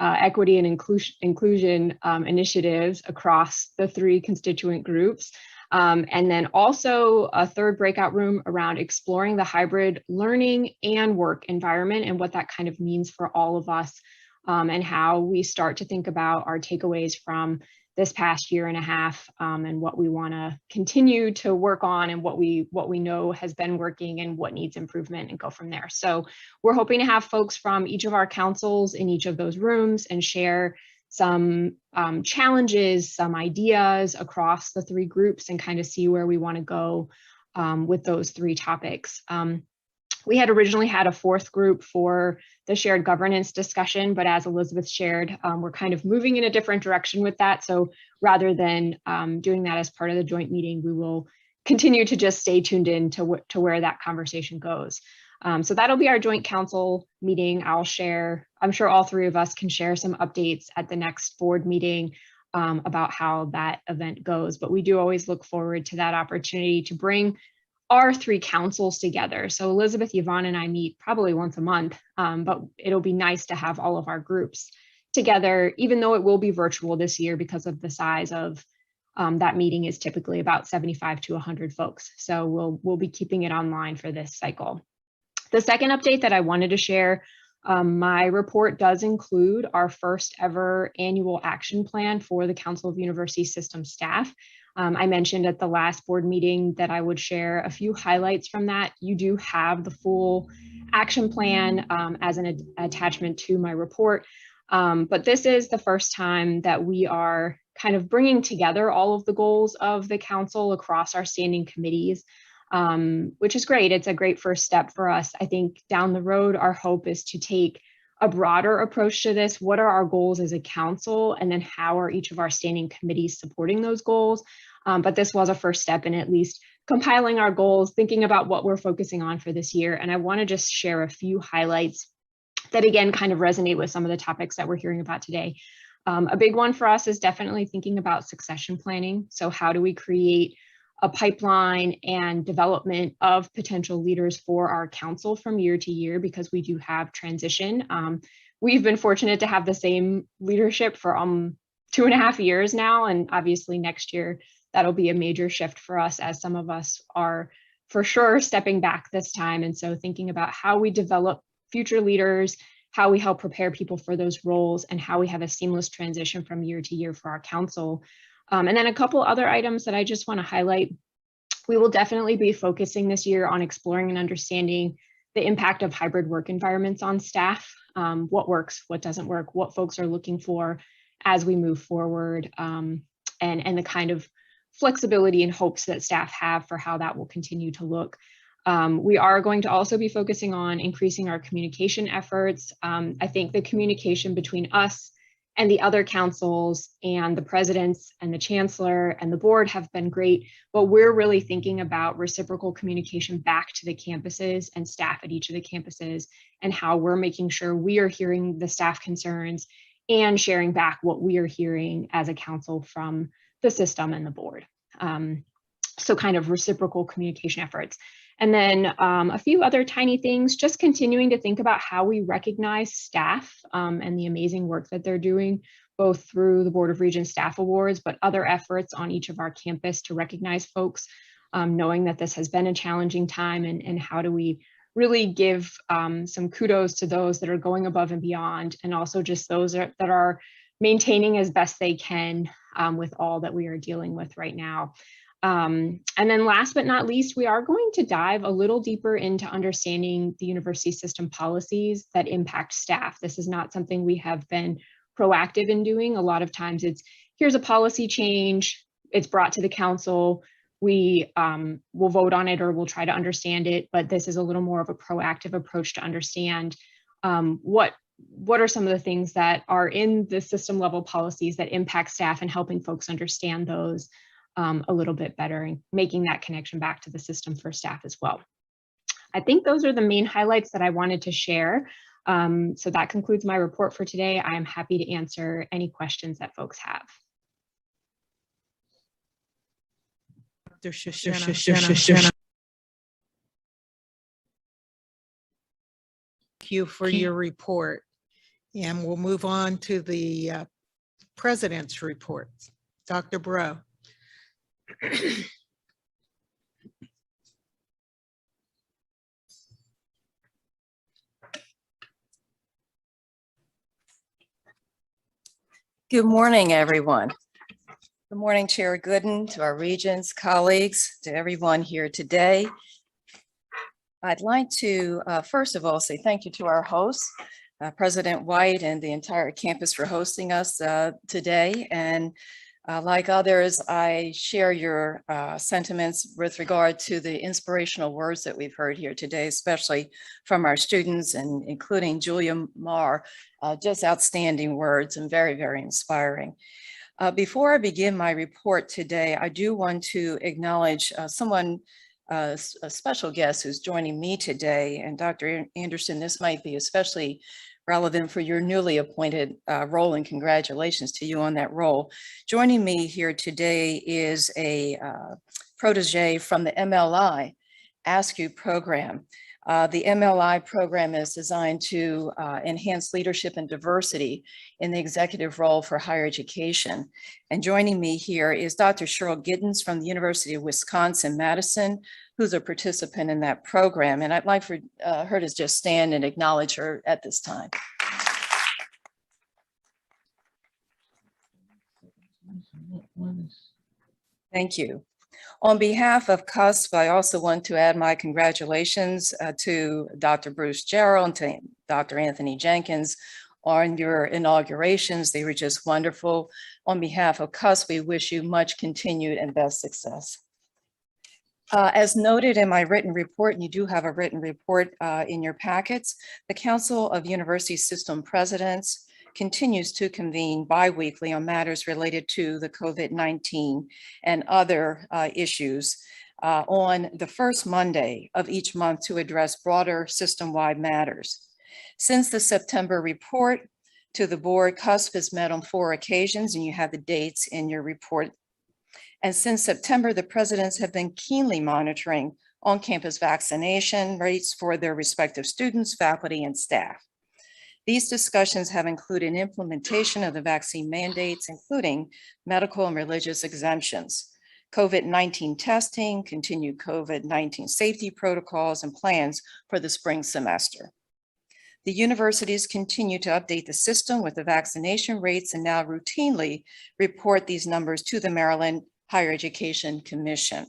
equity, and inclusion initiatives across the three constituent groups. And then also a third breakout room around exploring the hybrid learning and work environment and what that kind of means for all of us, and how we start to think about our takeaways from this past year and a half, and what we want to continue to work on, and what we know has been working and what needs improvement, and go from there. So we're hoping to have folks from each of our councils in each of those rooms and share some challenges, some ideas across the three groups, and kind of see where we want to go with those three topics. We had originally had a fourth group for the shared governance discussion, but as Elizabeth shared, we're kind of moving in a different direction with that. So rather than doing that as part of the joint meeting, we will continue to just stay tuned in to where that conversation goes. So that'll be our joint council meeting. I'll share, I'm sure all three of us can share some updates at the next board meeting about how that event goes. But we do always look forward to that opportunity to bring our three councils together. So Elizabeth, Yvonne, and I meet probably once a month, but it'll be nice to have all of our groups together, even though it will be virtual this year because of the size of that meeting is typically about 75 to 100 folks. So we'll be keeping it online for this cycle. The second update that I wanted to share, my report does include our first ever annual action plan for the Council of University Systems staff. I mentioned at the last board meeting that I would share a few highlights from that. You do have the full action plan as an attachment to my report, but this is the first time that we are kind of bringing together all of the goals of the council across our standing committees, which is great. It's a great first step for us. I think down the road, our hope is to take a broader approach to this. What are our goals as a council? And then how are each of our standing committees supporting those goals? But this was a first step in at least compiling our goals, thinking about what we're focusing on for this year. And I want to just share a few highlights that, again, kind of resonate with some of the topics that we're hearing about today. A big one for us is definitely thinking about succession planning. So how do we create a pipeline and development of potential leaders for our council from year to year, because we do have transition. We've been fortunate to have the same leadership for 2.5 years now, and obviously next year that'll be a major shift for us, as some of us are for sure stepping back this time. And so thinking about how we develop future leaders, how we help prepare people for those roles, and how we have a seamless transition from year to year for our council. And then a couple other items that I just want to highlight. We will definitely be focusing this year on exploring and understanding the impact of hybrid work environments on staff, what works, what doesn't work, what folks are looking for as we move forward, and the kind of flexibility and hopes that staff have for how that will continue to look. We are going to also be focusing on increasing our communication efforts. I think the communication between us and the other councils and the presidents and the chancellor and the board have been great, but we're really thinking about reciprocal communication back to the campuses and staff at each of the campuses, and how we're making sure we are hearing the staff concerns and sharing back what we are hearing as a council from the system and the board. So kind of reciprocal communication efforts. And then a few other tiny things, just continuing to think about how we recognize staff and the amazing work that they're doing, both through the Board of Regents Staff Awards, but other efforts on each of our campus to recognize folks, knowing that this has been a challenging time, and how do we really give some kudos to those that are going above and beyond, and also just those that are maintaining as best they can with all that we are dealing with right now. And then last but not least, we are going to dive a little deeper into understanding the university system policies that impact staff. This is not something we have been proactive in doing. A lot of times it's, here's a policy change, it's brought to the council, we will vote on it or we'll try to understand it, but this is a little more of a proactive approach to understand what are some of the things that are in the system level policies that impact staff, and helping folks understand those a little bit better, and making that connection back to the system for staff as well. I think those are the main highlights that I wanted to share. So that concludes my report for today. I am happy to answer any questions that folks have. Thank you for your report. And we'll move on to the president's report. Dr. Bro. Good morning, everyone. Good morning, Chair Gooden, to our regents, colleagues, to everyone here today. I'd like to, first of all, say thank you to our hosts, President White and the entire campus, for hosting us today. And like others, I share your sentiments with regard to the inspirational words that we've heard here today, especially from our students, and including Julia Marr. Just outstanding words and very, very inspiring. Before I begin my report today, I do want to acknowledge someone, a special guest who's joining me today. And Dr. Anderson, this might be especially relevant for your newly appointed role, and congratulations to you on that role. Joining me here today is a protege from the MLI Ask You program. The MLI program is designed to enhance leadership and diversity in the executive role for higher education. And joining me here is Dr. Cheryl Giddens from the University of Wisconsin-Madison, who's a participant in that program. And I'd like for her to just stand and acknowledge her at this time. Thank you. On behalf of CUSP, I also want to add my congratulations to Dr. Bruce Jarrell and to Dr. Anthony Jenkins on your inaugurations. They were just wonderful. On behalf of CUSP, we wish you much continued and best success. As noted in my written report, and you do have a written report in your packets, the Council of University System Presidents continues to convene bi-weekly on matters related to the COVID-19 and other issues on the first Monday of each month to address broader system-wide matters. Since the September report to the board, CUSP has met on 4 occasions, and you have the dates in your report. And since September, the presidents have been keenly monitoring on-campus vaccination rates for their respective students, faculty, and staff. These discussions have included implementation of the vaccine mandates, including medical and religious exemptions. COVID-19 testing, continued COVID-19 safety protocols, and plans for the spring semester. The universities continue to update the system with the vaccination rates and now routinely report these numbers to the Maryland Higher Education Commission.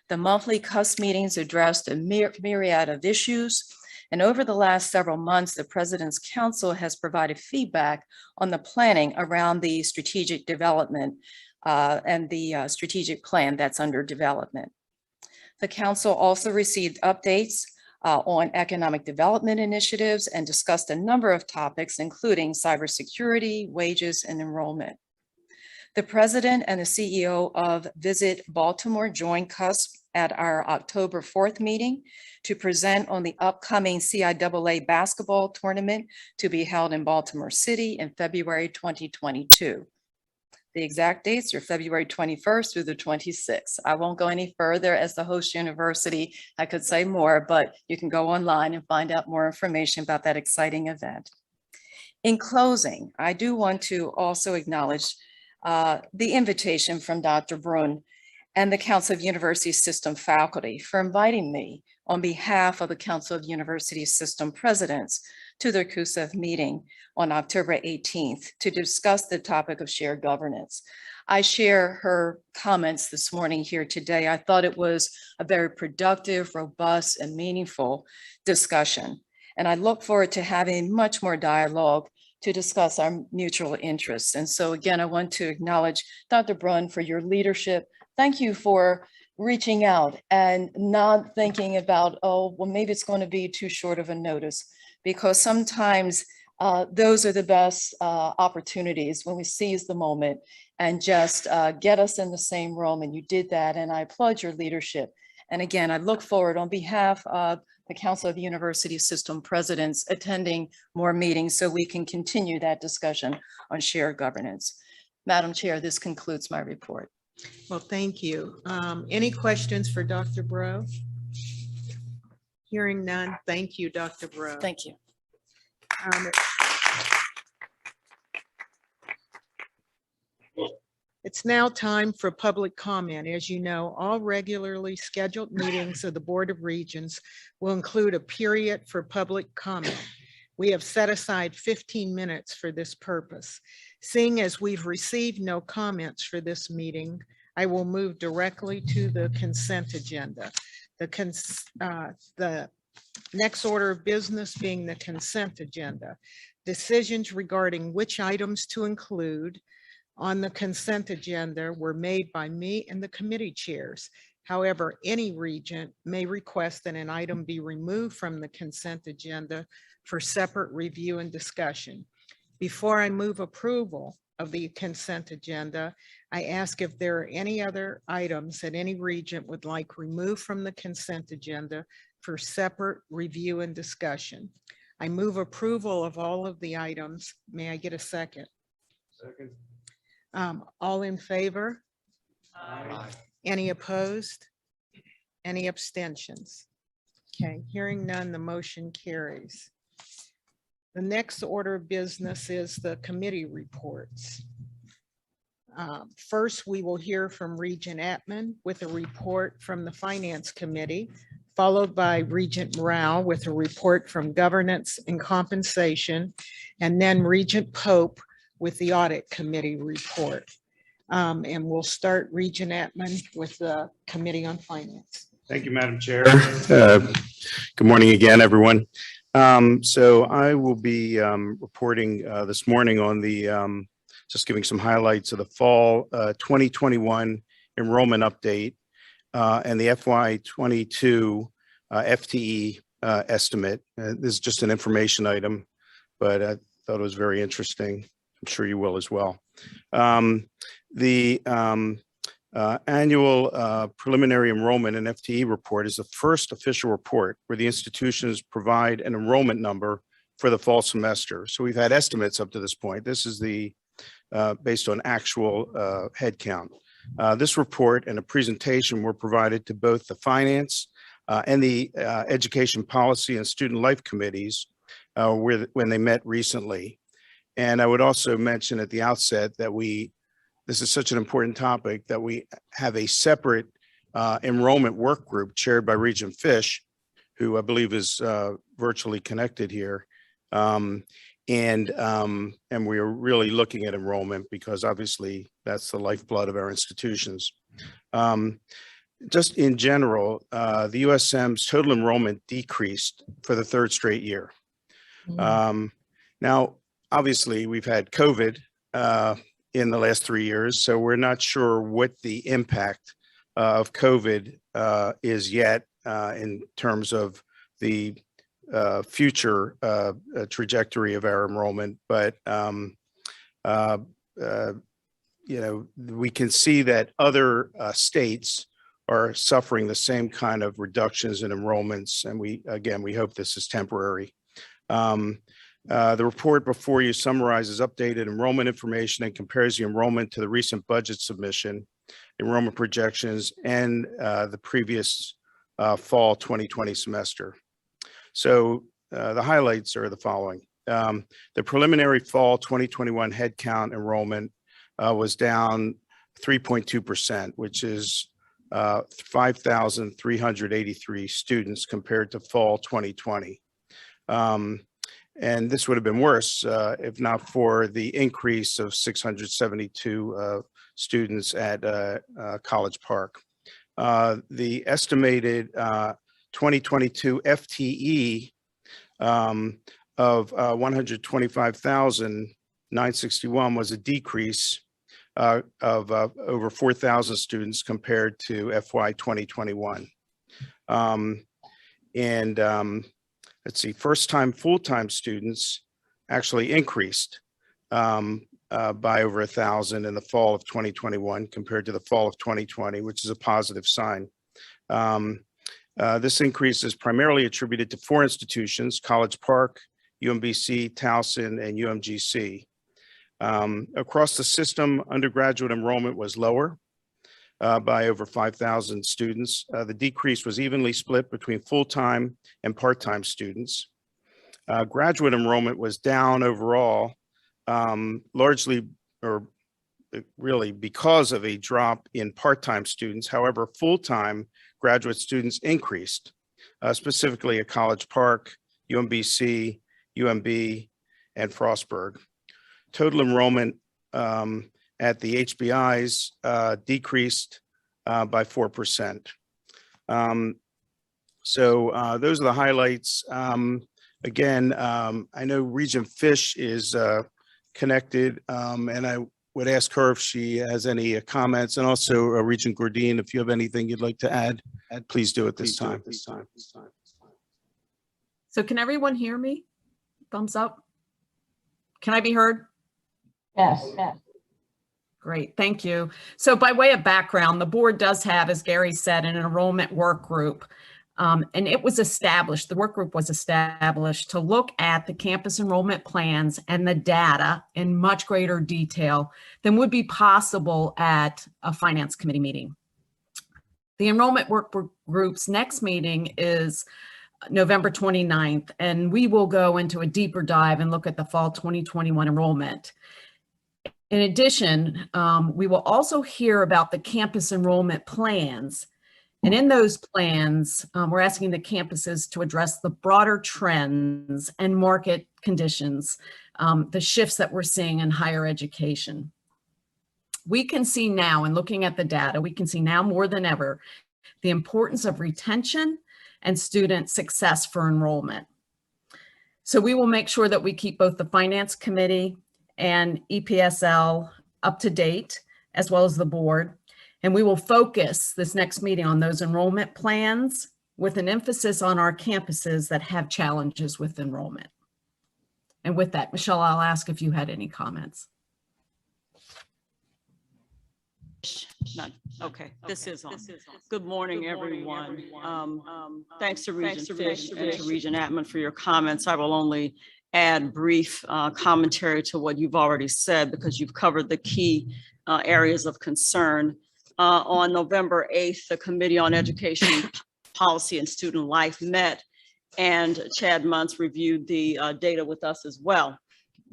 The monthly CUS meetings addressed a myriad of issues, and over the last several months, the President's Council has provided feedback on the planning around the strategic development and the strategic plan that's under development. The Council also received updates on economic development initiatives and discussed a number of topics, including cybersecurity, wages, and enrollment. The President and the CEO of Visit Baltimore joined CUS at our October 4th meeting to present on the upcoming CIAA basketball tournament to be held in Baltimore City in February 2022. The exact dates are February 21st through the 26th. I won't go any further as the host university. I could say more, but you can go online and find out more information about that exciting event. In closing, I do want to also acknowledge the invitation from Dr. Brun and the Council of University System faculty for inviting me on behalf of the Council of University System Presidents to their CUSEF meeting on October 18th to discuss the topic of shared governance. I share her comments this morning here today. I thought it was a very productive, robust, and meaningful discussion. And I look forward to having much more dialogue to discuss our mutual interests. And so again, I want to acknowledge Dr. Brun for your leadership. Thank you for reaching out and not thinking about, oh, well, maybe it's going to be too short of a notice, because sometimes those are the best opportunities when we seize the moment and just get us in the same room. And you did that, and I applaud your leadership. And again, I look forward on behalf of the Council of University System Presidents attending more meetings so we can continue that discussion on shared governance. Madam Chair, this concludes my report. Well, thank you. Any questions for Dr. Bro? Hearing none. Thank you, Dr. Bro. Thank you. It's now time for public comment. As you know, all regularly scheduled meetings of the Board of Regents will include a period for public comment. We have set aside 15 minutes for this purpose. Seeing as we've received no comments for this meeting, I will move directly to the consent agenda. The next order of business being the consent agenda. Decisions regarding which items to include on the consent agenda were made by me and the committee chairs. However, any regent may request that an item be removed from the consent agenda for separate review and discussion. Before I move approval of the consent agenda, I ask if there are any other items that any regent would like removed from the consent agenda for separate review and discussion. I move approval of all of the items. May I get a second? Second. All in favor? Aye. Any opposed? Any abstentions? Okay, hearing none, the motion carries. The next order of business is the committee reports. First, we will hear from Regent Atman with a report from the Finance Committee, followed by Regent Morale with a report from Governance and Compensation, and then Regent Pope with the Audit Committee report. And we'll start Regent Atman with the Committee on Finance. Thank you, Madam Chair. Good morning again, everyone. So I will be reporting this morning on the, just giving some highlights of the fall 2021 enrollment update and the FY22 FTE estimate. This is just an information item, but I thought it was very interesting. I'm sure you will as well. The annual preliminary enrollment and FTE report is the first official report where the institutions provide an enrollment number for the fall semester. So we've had estimates up to this point. This is the based on actual head count. This report and a presentation were provided to both the Finance and the Education Policy and Student Life Committees when they met recently. And I would also mention at the outset that we this is such an important topic that we have a separate enrollment work group chaired by Regent Fish, who I believe is virtually connected here. And we are really looking at enrollment because obviously that's the lifeblood of our institutions. Just in general, the USM's total enrollment decreased for the third straight year. Now, obviously, we've had COVID in the last 3 years, so we're not sure what the impact of COVID is yet in terms of the future trajectory of our enrollment. But, you know, we can see that other states are suffering the same kind of reductions in enrollments. And we hope this is temporary. The report before you summarizes updated enrollment information and compares the enrollment to the recent budget submission, enrollment projections, and the previous fall 2020 semester. So the highlights are the following. The preliminary fall 2021 headcount enrollment was down 3.2%, which is 5,383 students compared to fall 2020. And this would have been worse if not for the increase of 672 students at College Park. The estimated 2022 FTE of 125,961 was a decrease of over 4,000 students compared to FY 2021. Let's see, first-time, full-time students actually increased by over 1,000 in the fall of 2021 compared to the fall of 2020, which is a positive sign. This increase is primarily attributed to 4 institutions: College Park, UMBC, Towson, and UMGC. Across the system, undergraduate enrollment was lower by over 5,000 students. The decrease was evenly split between full-time and part-time students. Graduate enrollment was down overall, largely or really because of a drop in part-time students. However, full-time graduate students increased, specifically at College Park, UMBC, UMB, and Frostburg. Total enrollment at the HBIs decreased by 4%. So those are the highlights. Again, I know Regent Fish is connected, and I would ask her if she has any comments, and also Regent Gordine, if you have anything you'd like to add, please do it this time. So can everyone hear me? Thumbs up. Can I be heard? Yes. Great, thank you. So by way of background, the board does have, as Gary said, an enrollment work group. And it was established, the work group was established to look at the campus enrollment plans and the data in much greater detail than would be possible at a finance committee meeting. The enrollment work group's next meeting is November 29th, and we will go into a deeper dive and look at the fall 2021 enrollment. In addition, we will also hear about the campus enrollment plans. And in those plans, we're asking the campuses to address the broader trends and market conditions, the shifts that we're seeing in higher education. We can see now, in looking at the data, we can see now more than ever the importance of retention and student success for enrollment. So we will make sure that we keep both the Finance Committee and EPSL up to date, as well as the board. And we will focus this next meeting on those enrollment plans with an emphasis on our campuses that have challenges with enrollment. And with that, Michelle, I'll ask if you had any comments. None. Okay, this is on. Good morning, everyone. Thanks to Regent Fish and to Regent Atman for your comments. I will only add brief commentary to what you've already said because you've covered the key areas of concern. On November 8th, the Committee on Education Policy and Student Life met, and Chad Muntz reviewed the data with us as well.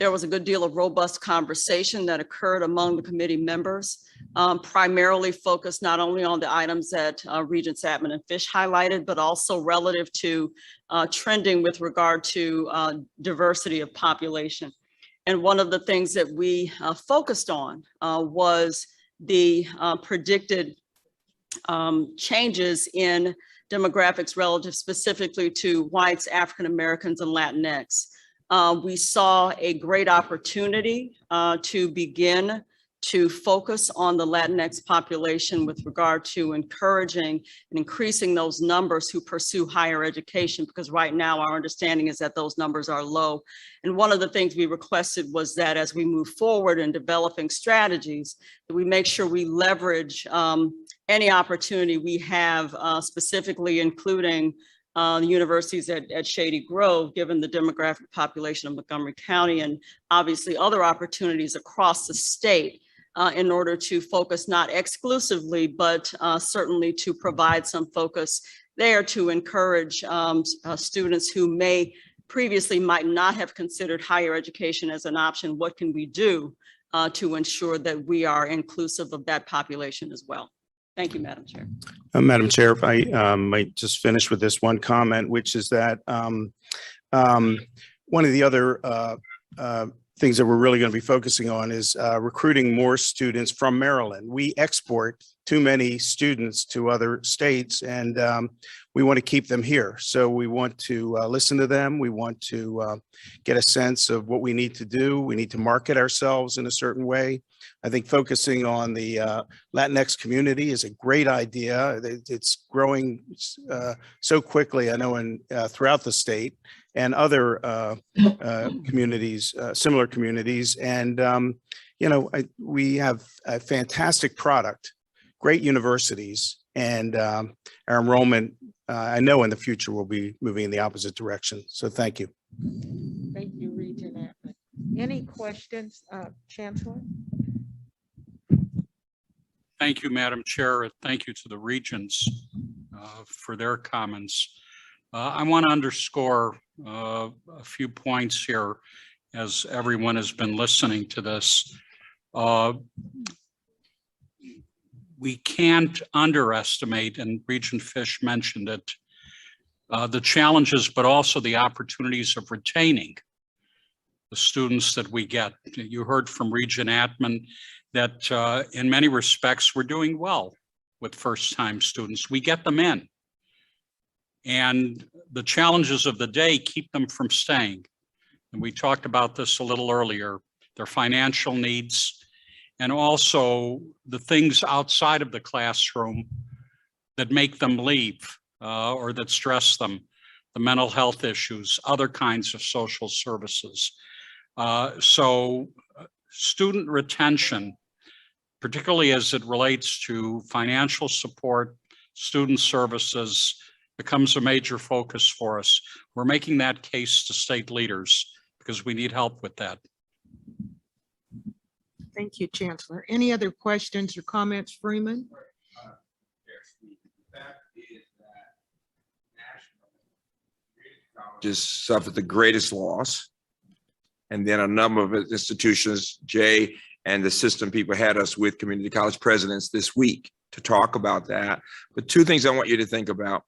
There was a good deal of robust conversation that occurred among the committee members, primarily focused not only on the items that Regents Atman and Fish highlighted, but also relative to trending with regard to diversity of population. And one of the things that we focused on was the predicted changes in demographics relative specifically to whites, African Americans, and Latinx. We saw a great opportunity to begin to focus on the Latinx population with regard to encouraging and increasing those numbers who pursue higher education, because right now our understanding is that those numbers are low. And one of the things we requested was that as we move forward in developing strategies, that we make sure we leverage any opportunity we have, specifically including the universities at Shady Grove, given the demographic population of Montgomery County, and obviously other opportunities across the state, in order to focus not exclusively, but certainly to provide some focus there to encourage students who previously might not have considered higher education as an option. What can we do to ensure that we are inclusive of that population as well? Thank you, Madam Chair. Madam Chair, if I might just finish with this one comment, which is that one of the other things that we're really going to be focusing on is recruiting more students from Maryland. We export too many students to other states, and we want to keep them here. So we want to listen to them. We want to get a sense of what we need to do. We need to market ourselves in a certain way. I think focusing on the Latinx community is a great idea. It's growing so quickly, I know, throughout the state and other communities, similar communities. And, we have a fantastic product, great universities, and our enrollment, I know in the future will be moving in the opposite direction. So thank you. Thank you, Regent Atman. Any questions, Chancellor? Thank you, Madam Chair. Thank you to the Regents for their comments. I want to underscore a few points here as everyone has been listening to this. We can't underestimate, and Regent Fish mentioned it, the challenges, but also the opportunities of retaining the students that we get. You heard from Regent Atman that in many respects, we're doing well with first-time students. We get them in. And the challenges of the day keep them from staying. And we talked about this a little earlier, their financial needs, and also the things outside of the classroom that make them leave or that stress them, the mental health issues, other kinds of social services. So student retention, particularly as it relates to financial support, student services, becomes a major focus for us. We're making that case to state leaders because we need help with that. Thank you, Chancellor. Any other questions or comments, Freeman? Just suffered the greatest loss. And then a number of institutions, Jay and the system people had us with community college presidents this week to talk about that. But two things I want you to think about.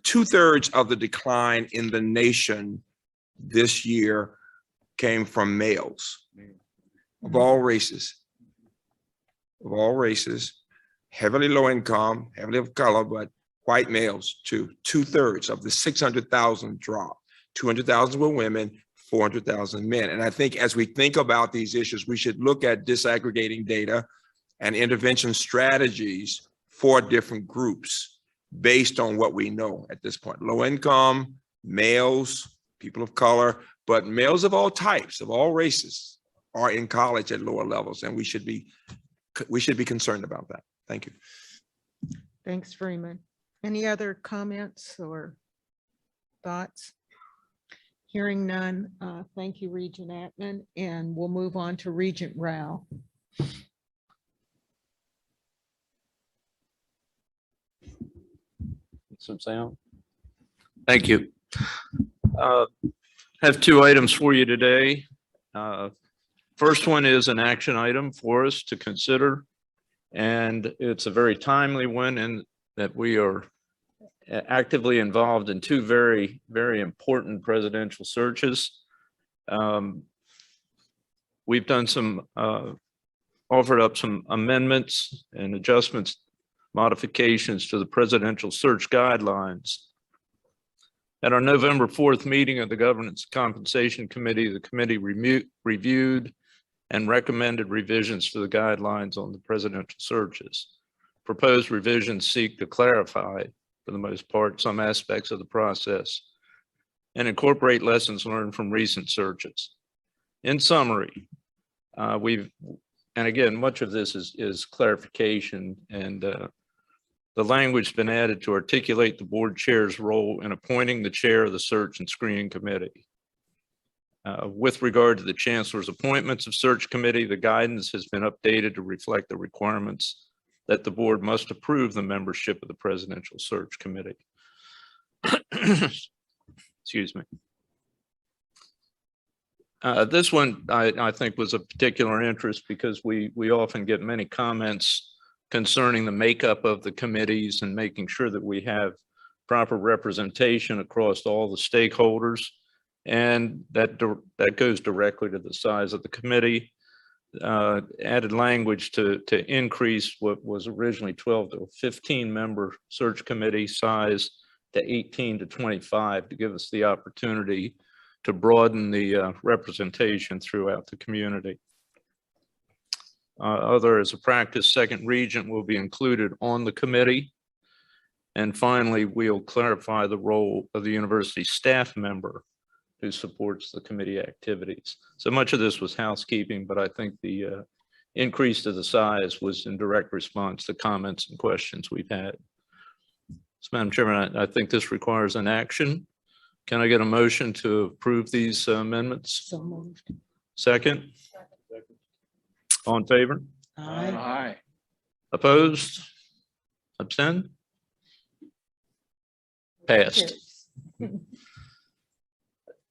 2/3 of the decline in the nation this year came from males of all races, heavily low income, heavily of color, but white males too. 2/3 of the 600,000 drop. 200,000 were women, 400,000 men. And I think as we think about these issues, we should look at disaggregating data and intervention strategies for different groups based on what we know at this point. Low income, males, people of color, but males of all types, of all races are in college at lower levels, and we should be concerned about that. Thank you. Thanks, Freeman. Any other comments or thoughts? Hearing none, thank you, Regent Atman, and we'll move on to Regent Rao. Some sound. Thank you. Have two items for you today. First one is an action item for us to consider, and it's a very timely one in that we are actively involved in two very, very important presidential searches. We've done some, offered up some amendments and adjustments, modifications to the presidential search guidelines. At our November 4th meeting of the Governance Compensation Committee, the committee reviewed and recommended revisions to the guidelines on the presidential searches. Proposed revisions seek to clarify, for the most part, some aspects of the process and incorporate lessons learned from recent searches. In summary, and again, much of this is clarification, and the language has been added to articulate the board chair's role in appointing the chair of the search and screening committee. With regard to the chancellor's appointments of search committee, the guidance has been updated to reflect the requirements that the board must approve the membership of the presidential search committee. Excuse me. This one I think was of particular interest because we often get many comments concerning the makeup of the committees and making sure that we have proper representation across all the stakeholders. And that goes directly to the size of the committee. Added language to increase what was originally 12 to 15 member search committee size to 18 to 25 to give us the opportunity to broaden the representation throughout the community. Other as a practice, second regent will be included on the committee. And finally, we'll clarify the role of the university staff member who supports the committee activities. So much of this was housekeeping, but I think the increase to the size was in direct response to comments and questions we've had. So, Madam Chairman, I think this requires an action. Can I get a motion to approve these amendments? So moved. Second? All in favor? Aye. Opposed? Abstain? Passed.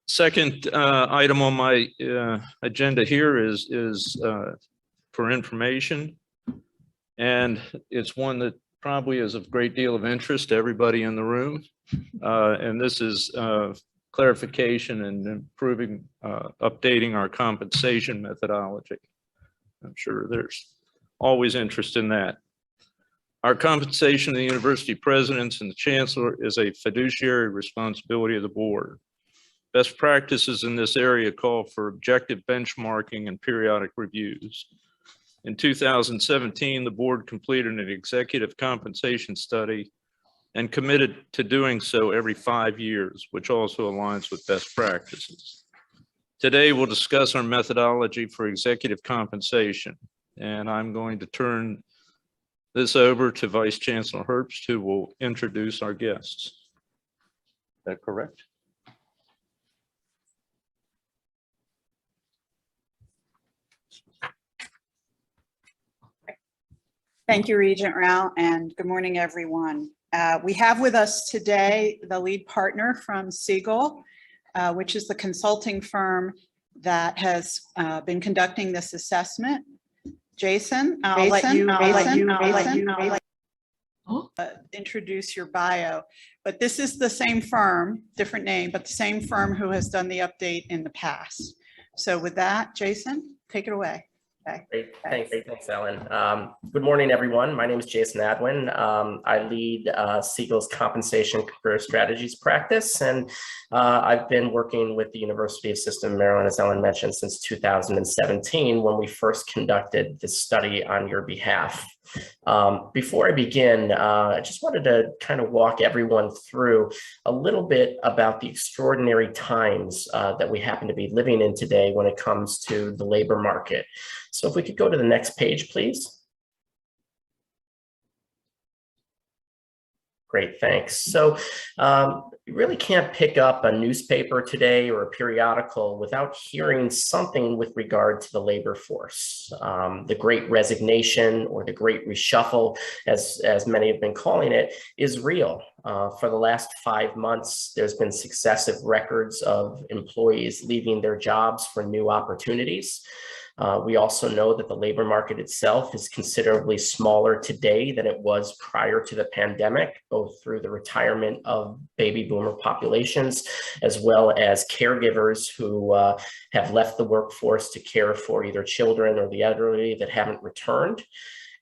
Second item on my agenda here is for information. And it's one that probably is of great deal of interest to everybody in the room. And this is clarification and improving, updating our compensation methodology. I'm sure there's always interest in that. Our compensation of the university presidents and the chancellor is a fiduciary responsibility of the board. Best practices in this area call for objective benchmarking and periodic reviews. In 2017, the board completed an executive compensation study and committed to doing so every 5 years, which also aligns with best practices. Today, we'll discuss our methodology for executive compensation, and I'm going to turn this over to Vice Chancellor Herbst, who will introduce our guests. Is that correct? Thank you, Regent Rao, and good morning, everyone. We have with us today the lead partner from Siegel, which is the consulting firm that has been conducting this assessment. Jason, I'll let you introduce your bio, but this is the same firm, different name, but the same firm who has done the update in the past. So with that, Jason, take it away. Okay. Great. Thanks, Ellen. Good morning, everyone. My name is Jason Adwin. I lead Siegel's compensation career strategies practice, and I've been working with the University of System Maryland, as Ellen mentioned, since 2017 when we first conducted this study on your behalf. Before I begin, I just wanted to kind of walk everyone through a little bit about the extraordinary times that we happen to be living in today when it comes to the labor market. So if we could go to the next page, please. Great, thanks. So you really can't pick up a newspaper today or a periodical without hearing something with regard to the labor force. The Great Resignation, or the Great Reshuffle, as many have been calling it, is real. For the last 5 months, there's been successive records of employees leaving their jobs for new opportunities. We also know that the labor market itself is considerably smaller today than it was prior to the pandemic, both through the retirement of baby boomer populations, as well as caregivers who have left the workforce to care for either children or the elderly that haven't returned.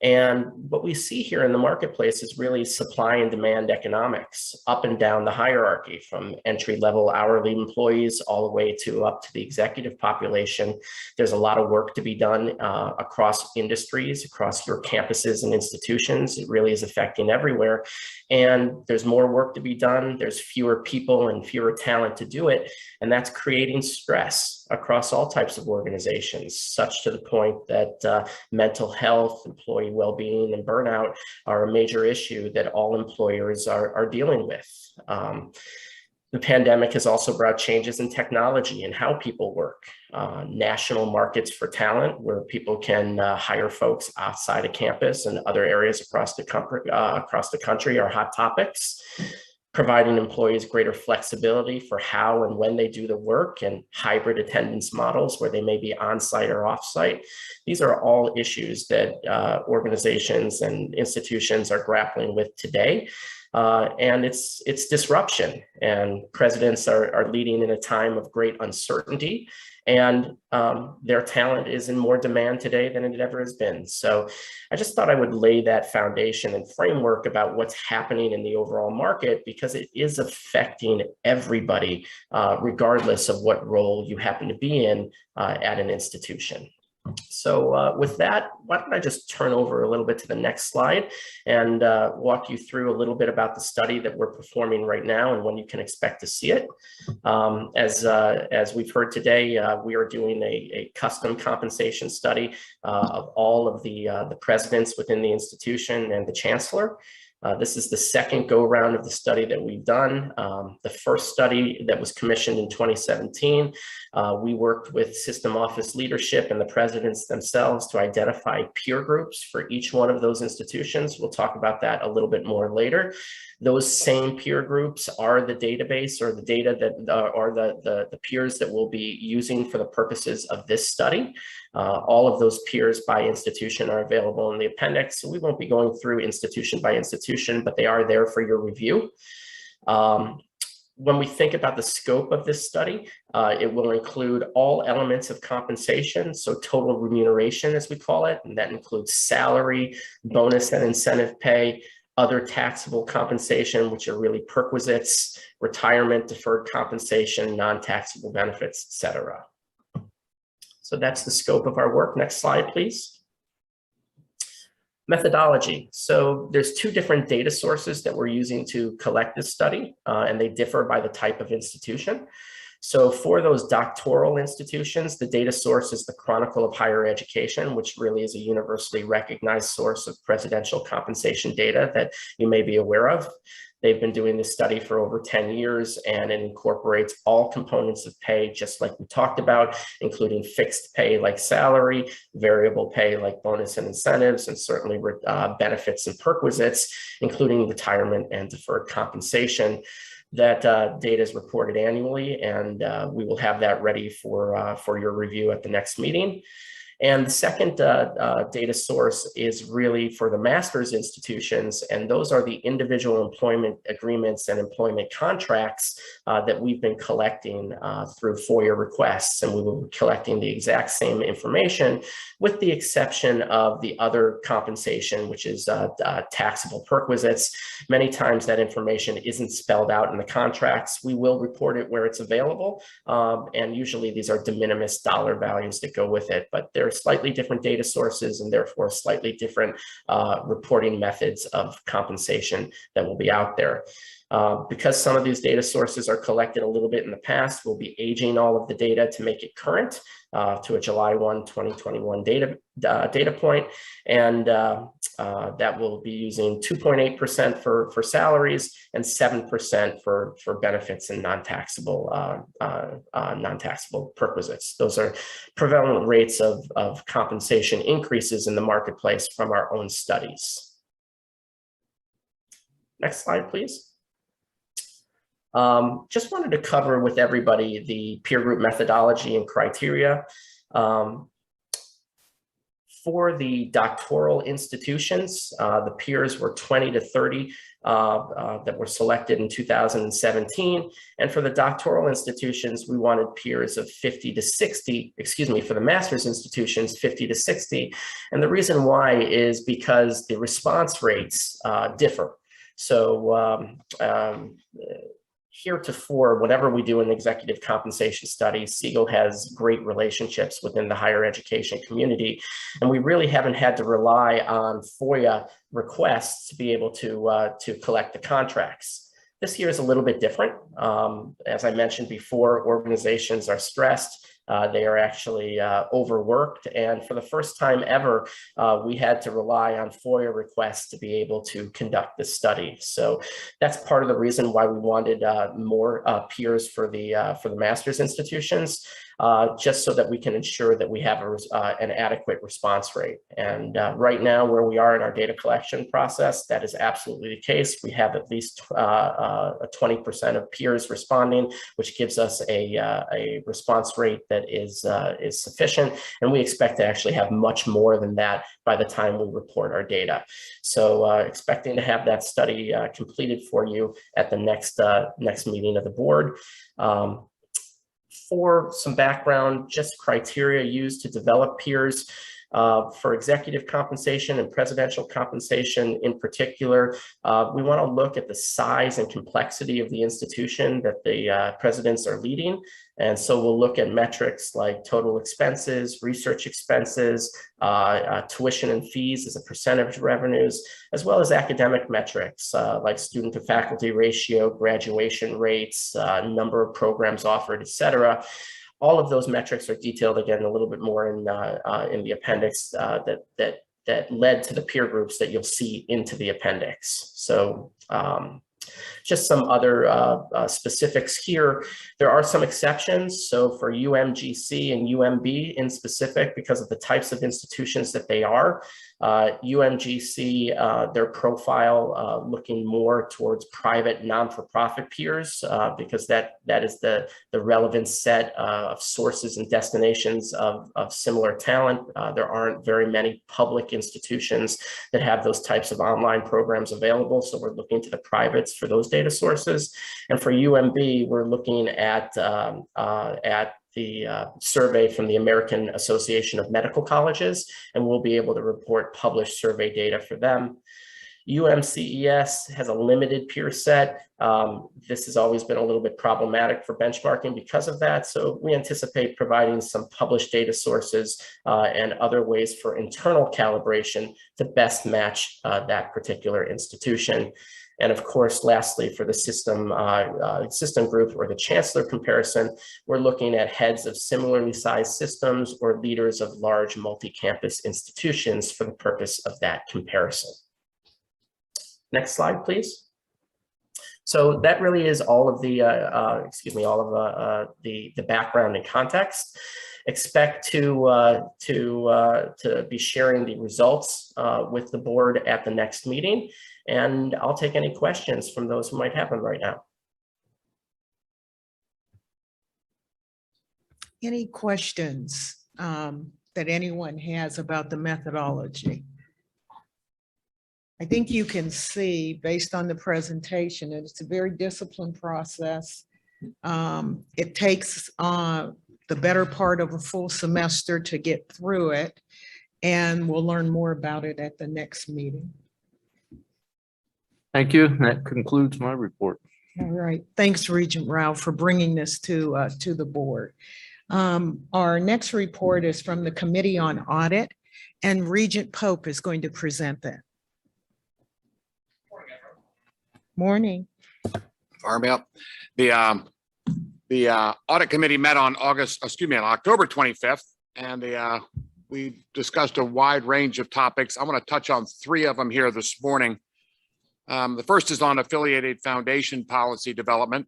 And what we see here in the marketplace is really supply and demand economics up and down the hierarchy, from entry-level hourly employees all the way to up to the executive population. There's a lot of work to be done across industries, across your campuses and institutions. It really is affecting everywhere. And there's more work to be done. There's fewer people and fewer talent to do it. And that's creating stress across all types of organizations, such to the point that mental health, employee well-being, and burnout are a major issue that all employers are dealing with. The pandemic has also brought changes in technology and how people work. National markets for talent, where people can hire folks outside of campus and other areas across the country are hot topics. Providing employees greater flexibility for how and when they do the work, and hybrid attendance models where they may be on-site or off-site. These are all issues that organizations and institutions are grappling with today. And it's disruption, and presidents are leading in a time of great uncertainty, and their talent is in more demand today than it ever has been. So I just thought I would lay that foundation and framework about what's happening in the overall market, because it is affecting everybody, regardless of what role you happen to be in at an institution. So with that, why don't I just turn over a little bit to the next slide and walk you through a little bit about the study that we're performing right now and when you can expect to see it. As we've heard today, we are doing a custom compensation study of all of the presidents within the institution and the chancellor. This is the second go round of the study that we've done. The first study that was commissioned in 2017, we worked with system office leadership and the presidents themselves to identify peer groups for each one of those institutions. We'll talk about that a little bit more later. Those same peer groups are the database or the data that are the peers that we'll be using for the purposes of this study. All of those peers by institution are available in the appendix. So we won't be going through institution by institution, but they are there for your review. When we think about the scope of this study, it will include all elements of compensation, so total remuneration, as we call it, and that includes salary, bonus and incentive pay, other taxable compensation, which are really perquisites, retirement, deferred compensation, non-taxable benefits, et cetera. So that's the scope of our work. Next slide, please. Methodology. So there's two different data sources that we're using to collect this study, and they differ by the type of institution. So for those doctoral institutions, the data source is the Chronicle of Higher Education, which really is a universally recognized source of presidential compensation data that you may be aware of. They've been doing this study for over 10 years, and it incorporates all components of pay, just like we talked about, including fixed pay like salary, variable pay like bonus and incentives, and certainly benefits and perquisites, including retirement and deferred compensation. That data is reported annually, and we will have that ready for your review at the next meeting. And the second data source is really for the master's institutions, and those are the individual employment agreements and employment contracts that we've been collecting through FOIA requests, and we will be collecting the exact same information with the exception of the other compensation, which is taxable perquisites. Many times that information isn't spelled out in the contracts. We will report it where it's available, and usually these are de minimis dollar values that go with it, but they're slightly different data sources and therefore slightly different reporting methods of compensation that will be out there. Because some of these data sources are collected a little bit in the past, we'll be aging all of the data to make it current to a July 1, 2021 data point. And that will be using 2.8% for salaries and 7% for benefits and non-taxable perquisites. Those are prevalent rates of compensation increases in the marketplace from our own studies. Next slide, please. Just wanted to cover with everybody the peer group methodology and criteria. For the doctoral institutions, the peers were 20 to 30 that were selected in 2017. And for the doctoral institutions, we wanted peers of 50 to 60, excuse me, for the master's institutions, 50 to 60. And the reason why is because the response rates differ. So heretofore, whatever we do in executive compensation studies, Siegel has great relationships within the higher education community. And we really haven't had to rely on FOIA requests to be able to collect the contracts. This year is a little bit different. As I mentioned before, organizations are stressed. They are actually overworked. And for the first time ever, we had to rely on FOIA requests to be able to conduct this study. So that's part of the reason why we wanted more peers for the master's institutions, just so that we can ensure that we have an adequate response rate. And right now, where we are in our data collection process, that is absolutely the case. We have at least 20% of peers responding, which gives us a response rate that is sufficient, and we expect to actually have much more than that by the time we report our data. So expecting to have that study completed for you at the next meeting of the board. For some background, just criteria used to develop peers. For executive compensation and presidential compensation in particular, we want to look at the size and complexity of the institution that the presidents are leading. And so we'll look at metrics like total expenses, research expenses, tuition and fees as a percentage of revenues, as well as academic metrics like student to faculty ratio, graduation rates, number of programs offered, et cetera. All of those metrics are detailed again a little bit more in the appendix that led to the peer groups that you'll see into the appendix. So just some other specifics here. There are some exceptions. So for UMGC and UMB in specific, because of the types of institutions that they are, UMGC, their profile looking more towards private non-for-profit peers, because that is the relevant set of sources and destinations of similar talent. There aren't very many public institutions that have those types of online programs available. So we're looking to the privates for those data sources. And for UMB, we're looking at the survey from the American Association of Medical Colleges, and we'll be able to report published survey data for them. UMCES has a limited peer set. This has always been a little bit problematic for benchmarking because of that. So we anticipate providing some published data sources and other ways for internal calibration to best match that particular institution. And of course, lastly, for the system group or the chancellor comparison, we're looking at heads of similarly sized systems or leaders of large multi-campus institutions for the purpose of that comparison. Next slide, please. So that really is all of the, the background and context. Expect to be sharing the results with the board at the next meeting. And I'll take any questions from those who might have them right now. Any questions that anyone has about the methodology? I think you can see based on the presentation, that it's a very disciplined process. It takes the better part of a full semester to get through it, and we'll learn more about it at the next meeting. Thank you. That concludes my report. All right. Thanks, Regent Rao, for bringing this to the board. Our next report is from the Committee on Audit, and Regent Pope is going to present that. Morning. Farm up. The audit committee met on October 25th, and we discussed a wide range of topics. I want to touch on 3 of them here this morning. The first is on affiliated foundation policy development.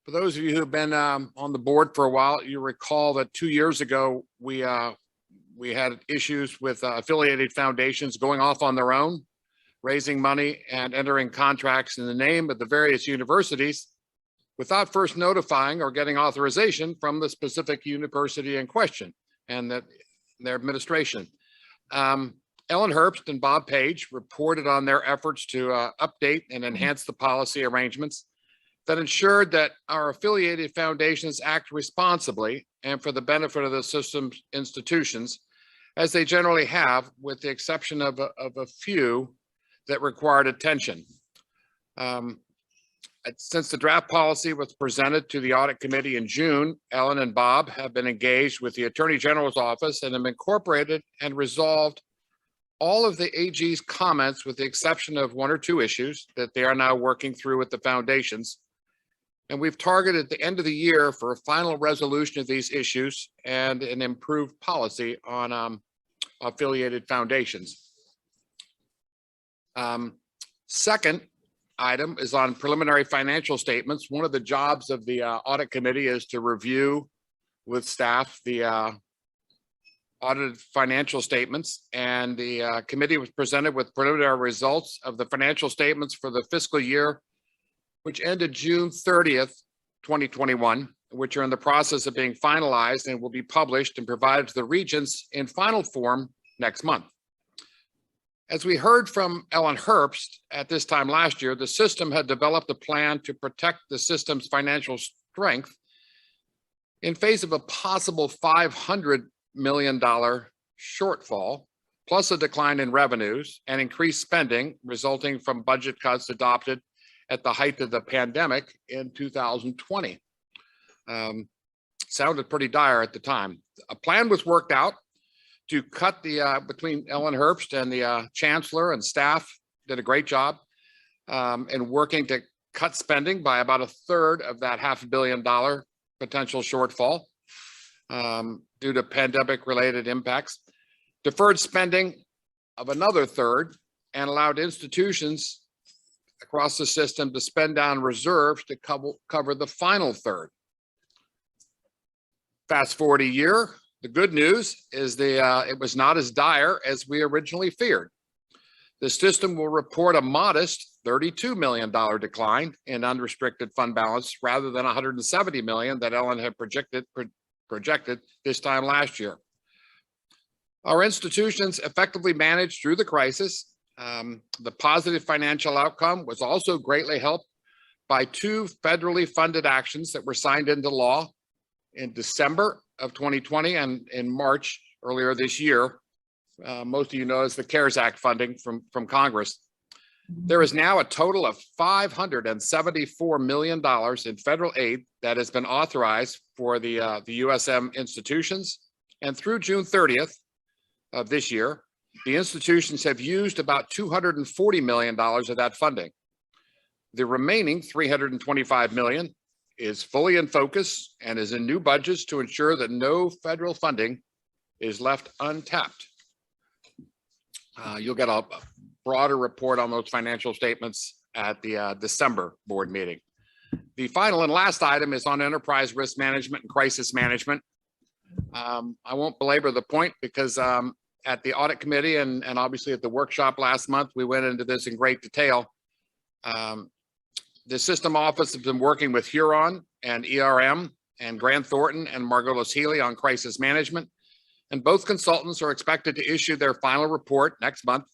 For those of you who have been on the board for a while, you recall that 2 years ago, we had issues with affiliated foundations going off on their own, raising money and entering contracts in the name of the various universities without first notifying or getting authorization from the specific university in question and their administration. Ellen Herbst and Bob Page reported on their efforts to update and enhance the policy arrangements that ensured that our affiliated foundations act responsibly and for the benefit of the system's institutions, as they generally have, with the exception of a few that required attention. Since the draft policy was presented to the audit committee in June, Ellen and Bob have been engaged with the Attorney General's office and have incorporated and resolved all of the AG's comments with the exception of one or two issues that they are now working through with the foundations. And we've targeted the end of the year for a final resolution of these issues and an improved policy on affiliated foundations. Second item is on preliminary financial statements. One of the jobs of the audit committee is to review with staff the audited financial statements, and the committee was presented with preliminary results of the financial statements for the fiscal year, which ended June 30th, 2021, which are in the process of being finalized and will be published and provided to the Regents in final form next month. As we heard from Ellen Herbst at this time last year, the system had developed a plan to protect the system's financial strength in face of a possible $500 million shortfall, plus a decline in revenues and increased spending resulting from budget cuts adopted at the height of the pandemic in 2020. Sounded pretty dire at the time. A plan was worked out to cut between Ellen Herbst and the chancellor and staff did a great job in working to cut spending by about a third of that $500 million potential shortfall due to pandemic related impacts, deferred spending of another third, and allowed institutions across the system to spend down reserves to cover the final third. Fast forward a year, the good news is it was not as dire as we originally feared. The system will report a modest $32 million decline in unrestricted fund balance rather than $170 million that Ellen had projected this time last year. Our institutions effectively managed through the crisis. The positive financial outcome was also greatly helped by two federally funded actions that were signed into law in December of 2020 and in March earlier this year. Most of you know as the CARES Act funding from Congress. There is now a total of $574 million in federal aid that has been authorized for the USM institutions. And through June 30th of this year, the institutions have used about $240 million of that funding. The remaining $325 million is fully in focus and is in new budgets to ensure that no federal funding is left untapped. You'll get a broader report on those financial statements at the December board meeting. The final and last item is on enterprise risk management and crisis management. I won't belabor the point because at the audit committee and obviously at the workshop last month, we went into this in great detail. The system office has been working with Huron and ERM and Grant Thornton and Margolis Healy on crisis management. And both consultants are expected to issue their final report next month.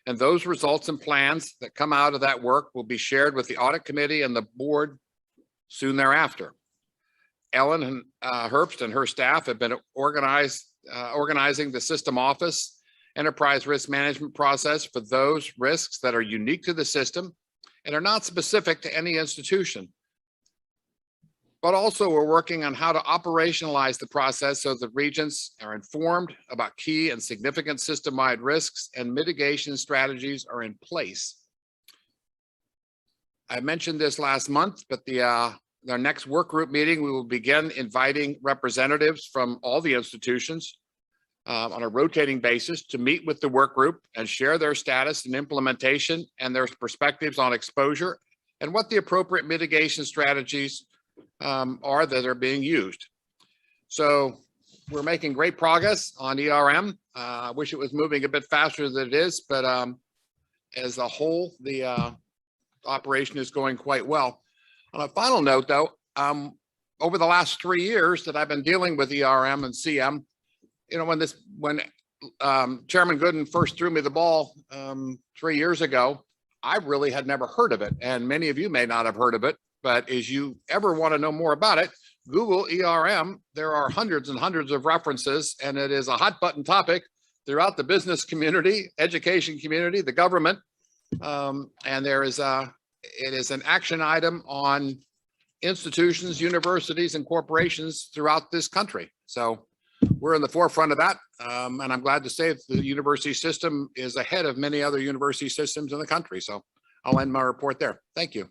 And those results and plans that come out of that work will be shared with the audit committee and the board soon thereafter. Ellen Herbst and her staff have been organizing the system office enterprise risk management process for those risks that are unique to the system and are not specific to any institution. But also we're working on how to operationalize the process so that Regents are informed about key and significant system-wide risks and mitigation strategies are in place. I mentioned this last month, but our next work group meeting, we will begin inviting representatives from all the institutions on a rotating basis to meet with the work group and share their status and implementation and their perspectives on exposure and what the appropriate mitigation strategies are that are being used. So we're making great progress on ERM. I wish it was moving a bit faster than it is, but as a whole, the operation is going quite well. On a final note, though, over the last 3 years that I've been dealing with ERM and CM, you know, when Chairman Gooden first threw me the ball 3 years ago, I really had never heard of it. And many of you may not have heard of it, but as you ever want to know more about it, Google ERM. There are hundreds and hundreds of references, and it is a hot button topic throughout the business community, education community, the government. And it is an action item on institutions, universities, and corporations throughout this country. So we're in the forefront of that. And I'm glad to say that the university system is ahead of many other university systems in the country. So I'll end my report there. Thank you.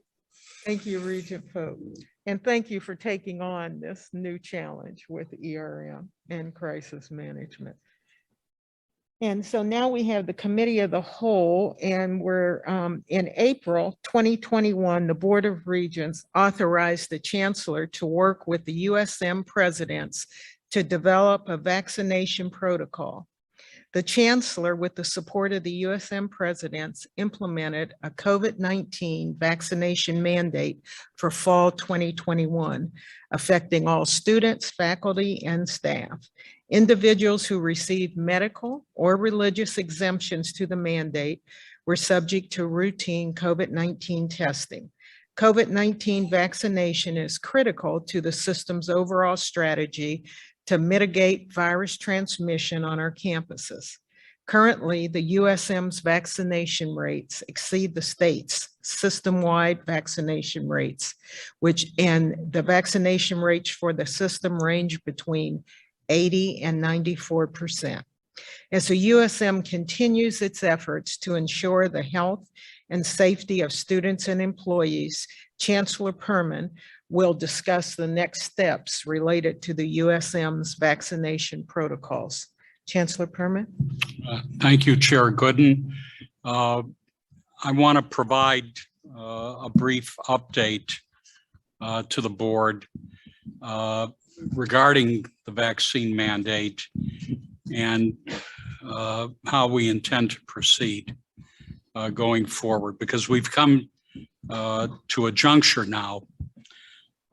Thank you, Regent Pope. And thank you for taking on this new challenge with ERM and crisis management. And so now we have the Committee of the Whole, and we're in April 2021, the Board of Regents authorized the Chancellor to work with the USM presidents to develop a vaccination protocol. The Chancellor, with the support of the USM presidents, implemented a COVID-19 vaccination mandate for fall 2021, affecting all students, faculty, and staff. Individuals who received medical or religious exemptions to the mandate were subject to routine COVID-19 testing. COVID-19 vaccination is critical to the system's overall strategy to mitigate virus transmission on our campuses. Currently, the USM's vaccination rates exceed the state's system-wide vaccination rates, and the vaccination rates for the system range between 80 and 94%. As the USM continues its efforts to ensure the health and safety of students and employees, Chancellor Perman will discuss the next steps related to the USM's vaccination protocols. Chancellor Perman. Thank you, Chair Gooden. I want to provide a brief update to the board regarding the vaccine mandate and how we intend to proceed going forward, because we've come to a juncture now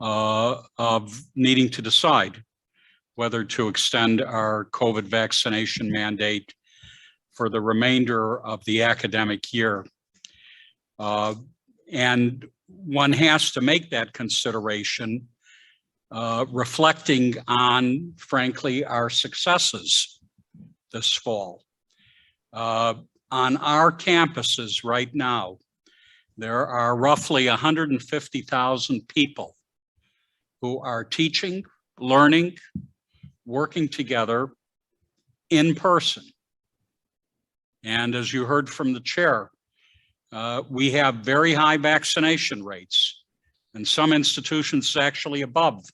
of needing to decide whether to extend our COVID vaccination mandate for the remainder of the academic year. And one has to make that consideration reflecting on, frankly, our successes this fall. On our campuses right now, there are roughly 150,000 people who are teaching, learning, working together in person. And as you heard from the chair, we have very high vaccination rates, and some institutions actually above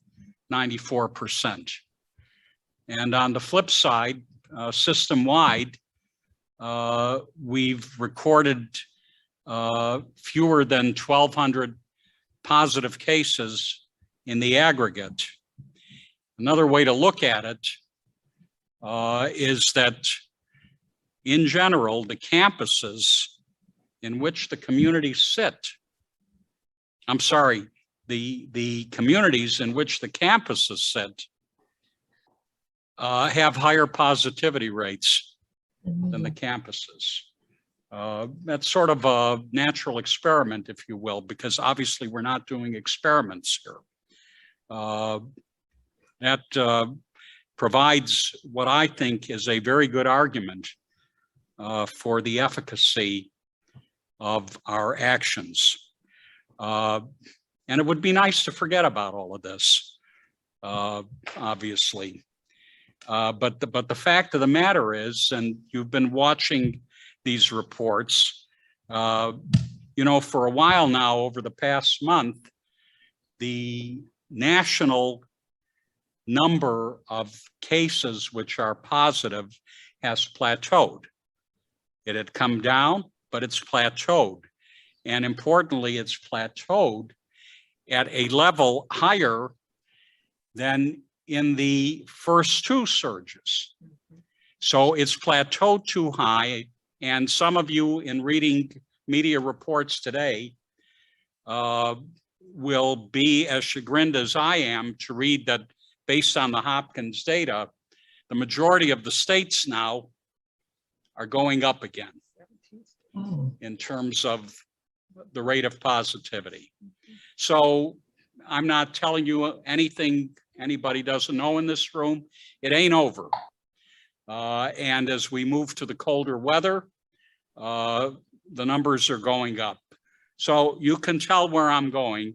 94%. And on the flip side, system-wide, we've recorded fewer than 1,200 positive cases in the aggregate. Another way to look at it is that in general, the campuses in which the communities sit, the communities in which the campuses sit have higher positivity rates than the campuses. That's sort of a natural experiment, if you will, because obviously we're not doing experiments here. That provides what I think is a very good argument for the efficacy of our actions. And it would be nice to forget about all of this, obviously. But the fact of the matter is, and you've been watching these reports, you know, for a while now, over the past month, the national number of cases which are positive has plateaued. It had come down, but it's plateaued. And importantly, it's plateaued at a level higher than in the first two surges. So it's plateaued too high. And some of you in reading media reports today will be as chagrined as I am to read that based on the Hopkins data, the majority of the states now are going up again in terms of the rate of positivity. So I'm not telling you anything anybody doesn't know in this room. It ain't over. And as we move to the colder weather, the numbers are going up. So you can tell where I'm going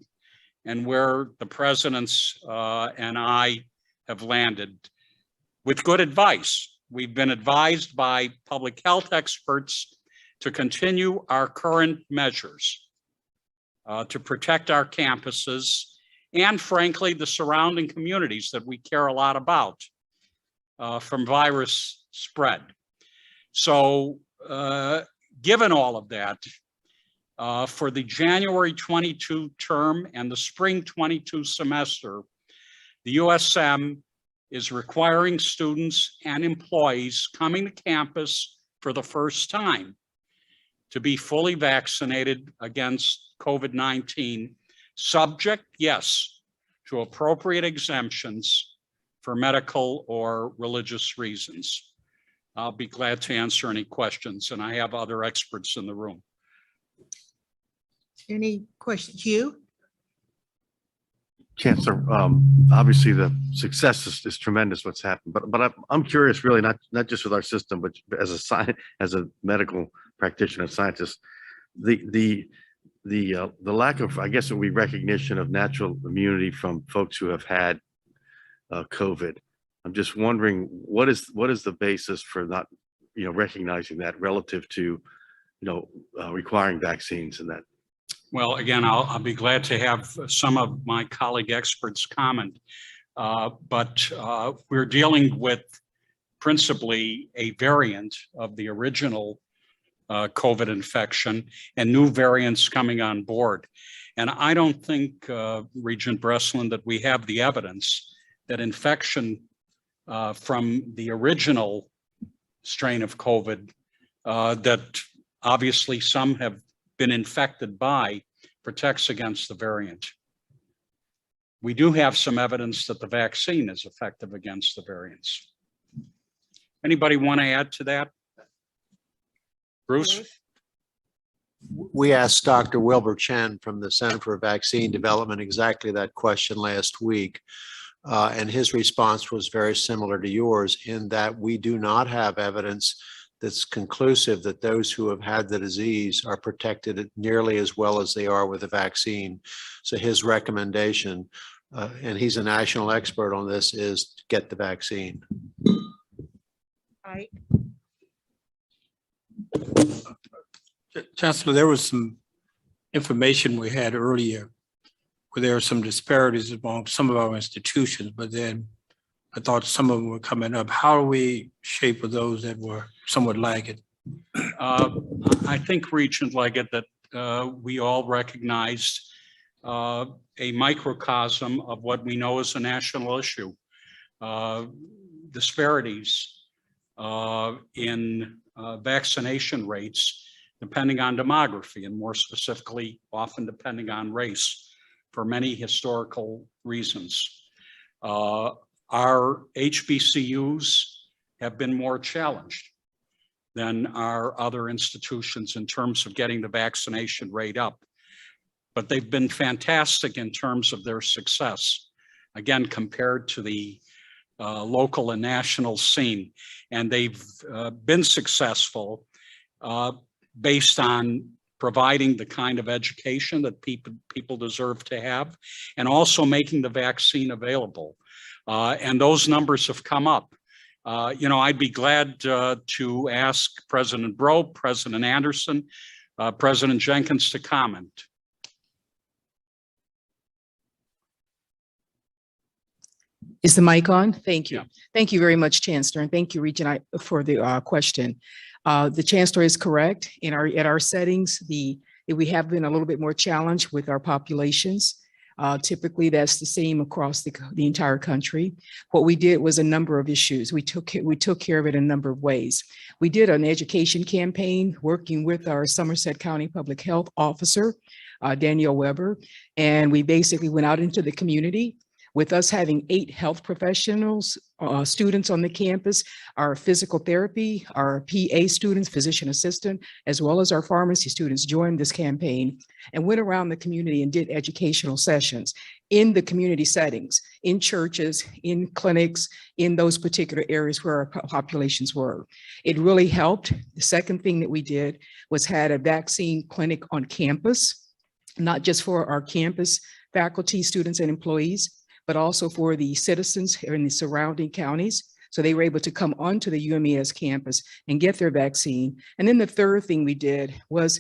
and where the presidents and I have landed with good advice. We've been advised by public health experts to continue our current measures to protect our campuses and frankly, the surrounding communities that we care a lot about from virus spread. So given all of that, for the January 22 term and the spring 22 semester, the USM is requiring students and employees coming to campus for the first time to be fully vaccinated against COVID-19, subject, yes, to appropriate exemptions for medical or religious reasons. I'll be glad to answer any questions, and I have other experts in the room. Any questions? Hugh? Chancellor, obviously the success is tremendous what's happened, but I'm curious really not just with our system, but as a medical practitioner, scientist, the lack of, I guess it would be recognition of natural immunity from folks who have had COVID. I'm just wondering what is the basis for not recognizing that relative to requiring vaccines and that. Well, again, I'll be glad to have some of my colleague experts comment, but we're dealing with principally a variant of the original COVID infection and new variants coming on board. And I don't think, Regent Breslin, that we have the evidence that infection from the original strain of COVID that obviously some have been infected by protects against the variant. We do have some evidence that the vaccine is effective against the variants. Anybody want to add to that? Bruce? We asked Dr. Wilbur Chen from the Center for Vaccine Development exactly that question last week. And his response was very similar to yours in that we do not have evidence that's conclusive that those who have had the disease are protected nearly as well as they are with the vaccine. So his recommendation, and he's a national expert on this, is get the vaccine. Chancellor, there was some information we had earlier where there are some disparities among some of our institutions, but then I thought some of them were coming up. How do we shape of those that were somewhat lagging? I think, Regent Leggett, that we all recognized a microcosm of what we know is a national issue. Disparities in vaccination rates depending on demography and more specifically often depending on race for many historical reasons. Our HBCUs have been more challenged than our other institutions in terms of getting the vaccination rate up. But they've been fantastic in terms of their success, again, compared to the local and national scene. And they've been successful based on providing the kind of education that people deserve to have, and also making the vaccine available. And those numbers have come up. I'd be glad to ask President Bro, President Anderson, President Jenkins to comment. Is the mic on? Thank you. Yeah. Thank you very much, Chancellor, and thank you, Regent, for the question. The Chancellor is correct. At our settings, we have been a little bit more challenged with our populations. Typically, that's the same across the entire country. What we did was a number of issues. We took care of it in a number of ways. We did an education campaign working with our Somerset County Public Health Officer, Danielle Weber, and we basically went out into the community. With us having 8 health professionals, students on the campus, our physical therapy, our PA students, physician assistant, as well as our pharmacy students joined this campaign and went around the community and did educational sessions in the community settings, in churches, in clinics, in those particular areas where our populations were. It really helped. The second thing that we did was had a vaccine clinic on campus, not just for our campus faculty, students, and employees, but also for the citizens in the surrounding counties. So they were able to come onto the UMES campus and get their vaccine. And then the third thing we did was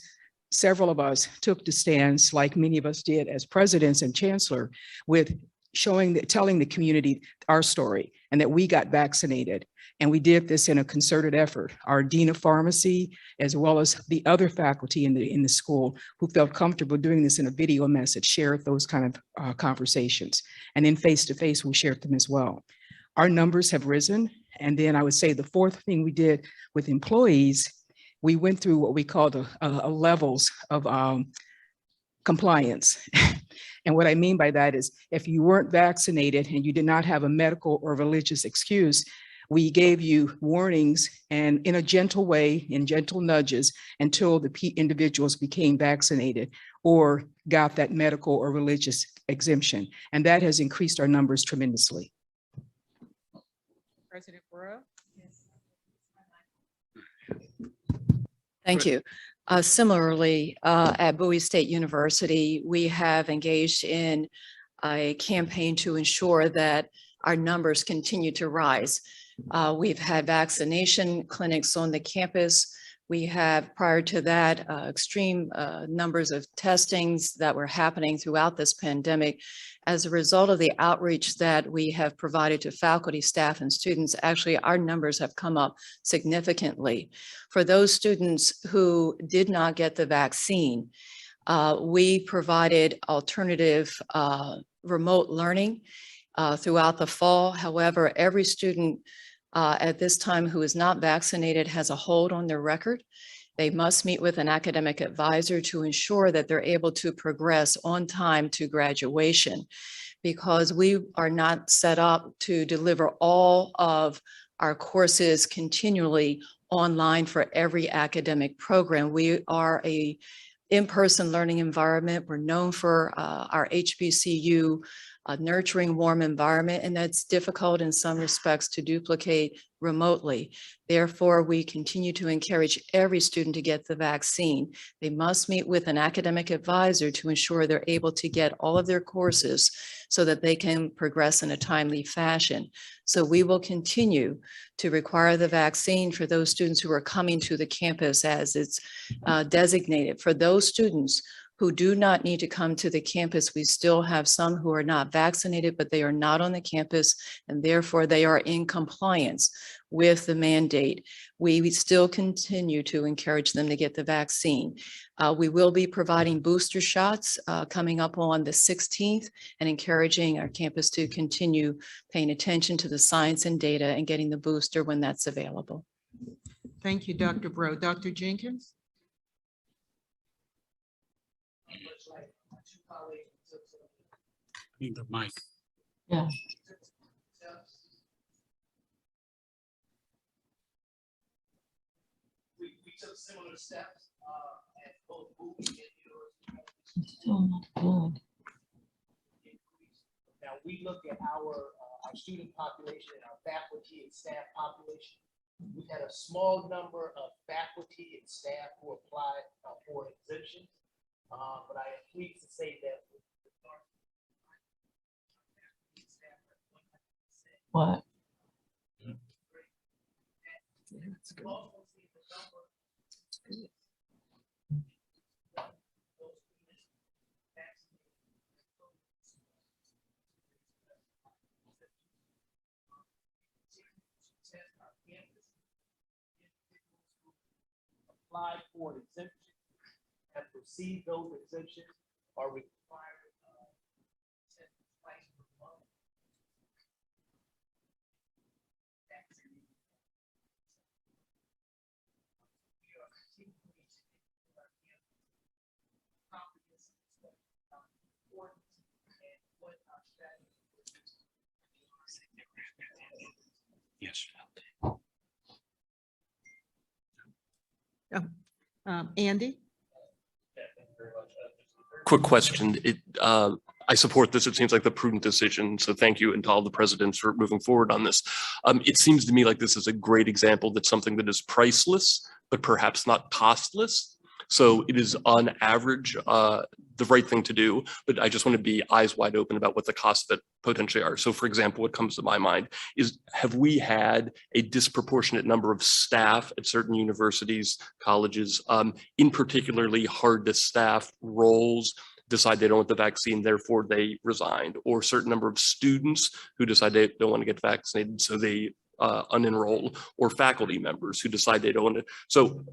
several of us took the stands, like many of us did as presidents and chancellor, with telling the community our story and that we got vaccinated. And we did this in a concerted effort. Our dean of pharmacy, as well as the other faculty in the school who felt comfortable doing this in a video message, shared those kind of conversations. And then face-to-face, we shared them as well. Our numbers have risen. And then I would say the fourth thing we did with employees, we went through what we called a levels of compliance. And what I mean by that is if you weren't vaccinated and you did not have a medical or religious excuse, we gave you warnings and in a gentle way, in gentle nudges, until the individuals became vaccinated or got that medical or religious exemption. And that has increased our numbers tremendously. President Burrow? Thank you. Similarly, at Bowie State University, we have engaged in a campaign to ensure that our numbers continue to rise. We've had vaccination clinics on the campus. We have, prior to that, extreme numbers of testings that were happening throughout this pandemic. As a result of the outreach that we have provided to faculty, staff, and students, actually our numbers have come up significantly. For those students who did not get the vaccine, we provided alternative remote learning throughout the fall. However, every student at this time who is not vaccinated has a hold on their record. They must meet with an academic advisor to ensure that they're able to progress on time to graduation, because we are not set up to deliver all of our courses continually online for every academic program. We are a in-person learning environment. We're known for our HBCU nurturing, warm environment, and that's difficult in some respects to duplicate remotely. Therefore, we continue to encourage every student to get the vaccine. They must meet with an academic advisor to ensure they're able to get all of their courses so that they can progress in a timely fashion. So we will continue to require the vaccine for those students who are coming to the campus as it's designated. For those students who do not need to come to the campus, we still have some who are not vaccinated, but they are not on the campus, and therefore they are in compliance with the mandate. We still continue to encourage them to get the vaccine. We will be providing booster shots coming up on the 16th and encouraging our campus to continue paying attention to the science and data and getting the booster when that's available. Thank you, Dr. Bro. Dr. Jenkins? Need the mic. Yeah. We took similar steps at both Bowie and University. Still not good. Now, we look at our student population and our faculty and staff population. We had a small number of faculty and staff who applied for exemptions, but I am pleased to say that What? that's good. Applied for an exemption, have received those exemptions, are required Yes. Andy? Quick question. I support this. It seems like the prudent decision. So thank you and to all the presidents for moving forward on this. It seems to me like this is a great example that's something that is priceless, but perhaps not costless. So it is on average the right thing to do, but I just want to be eyes wide open about what the costs that potentially are. So for example, what comes to my mind is, have we had a disproportionate number of staff at certain universities, colleges, in particularly hard to staff roles, decide they don't want the vaccine, therefore they resigned, or a certain number of students who decide they don't want to get vaccinated, so they unenroll, or faculty members who decide they don't want to. So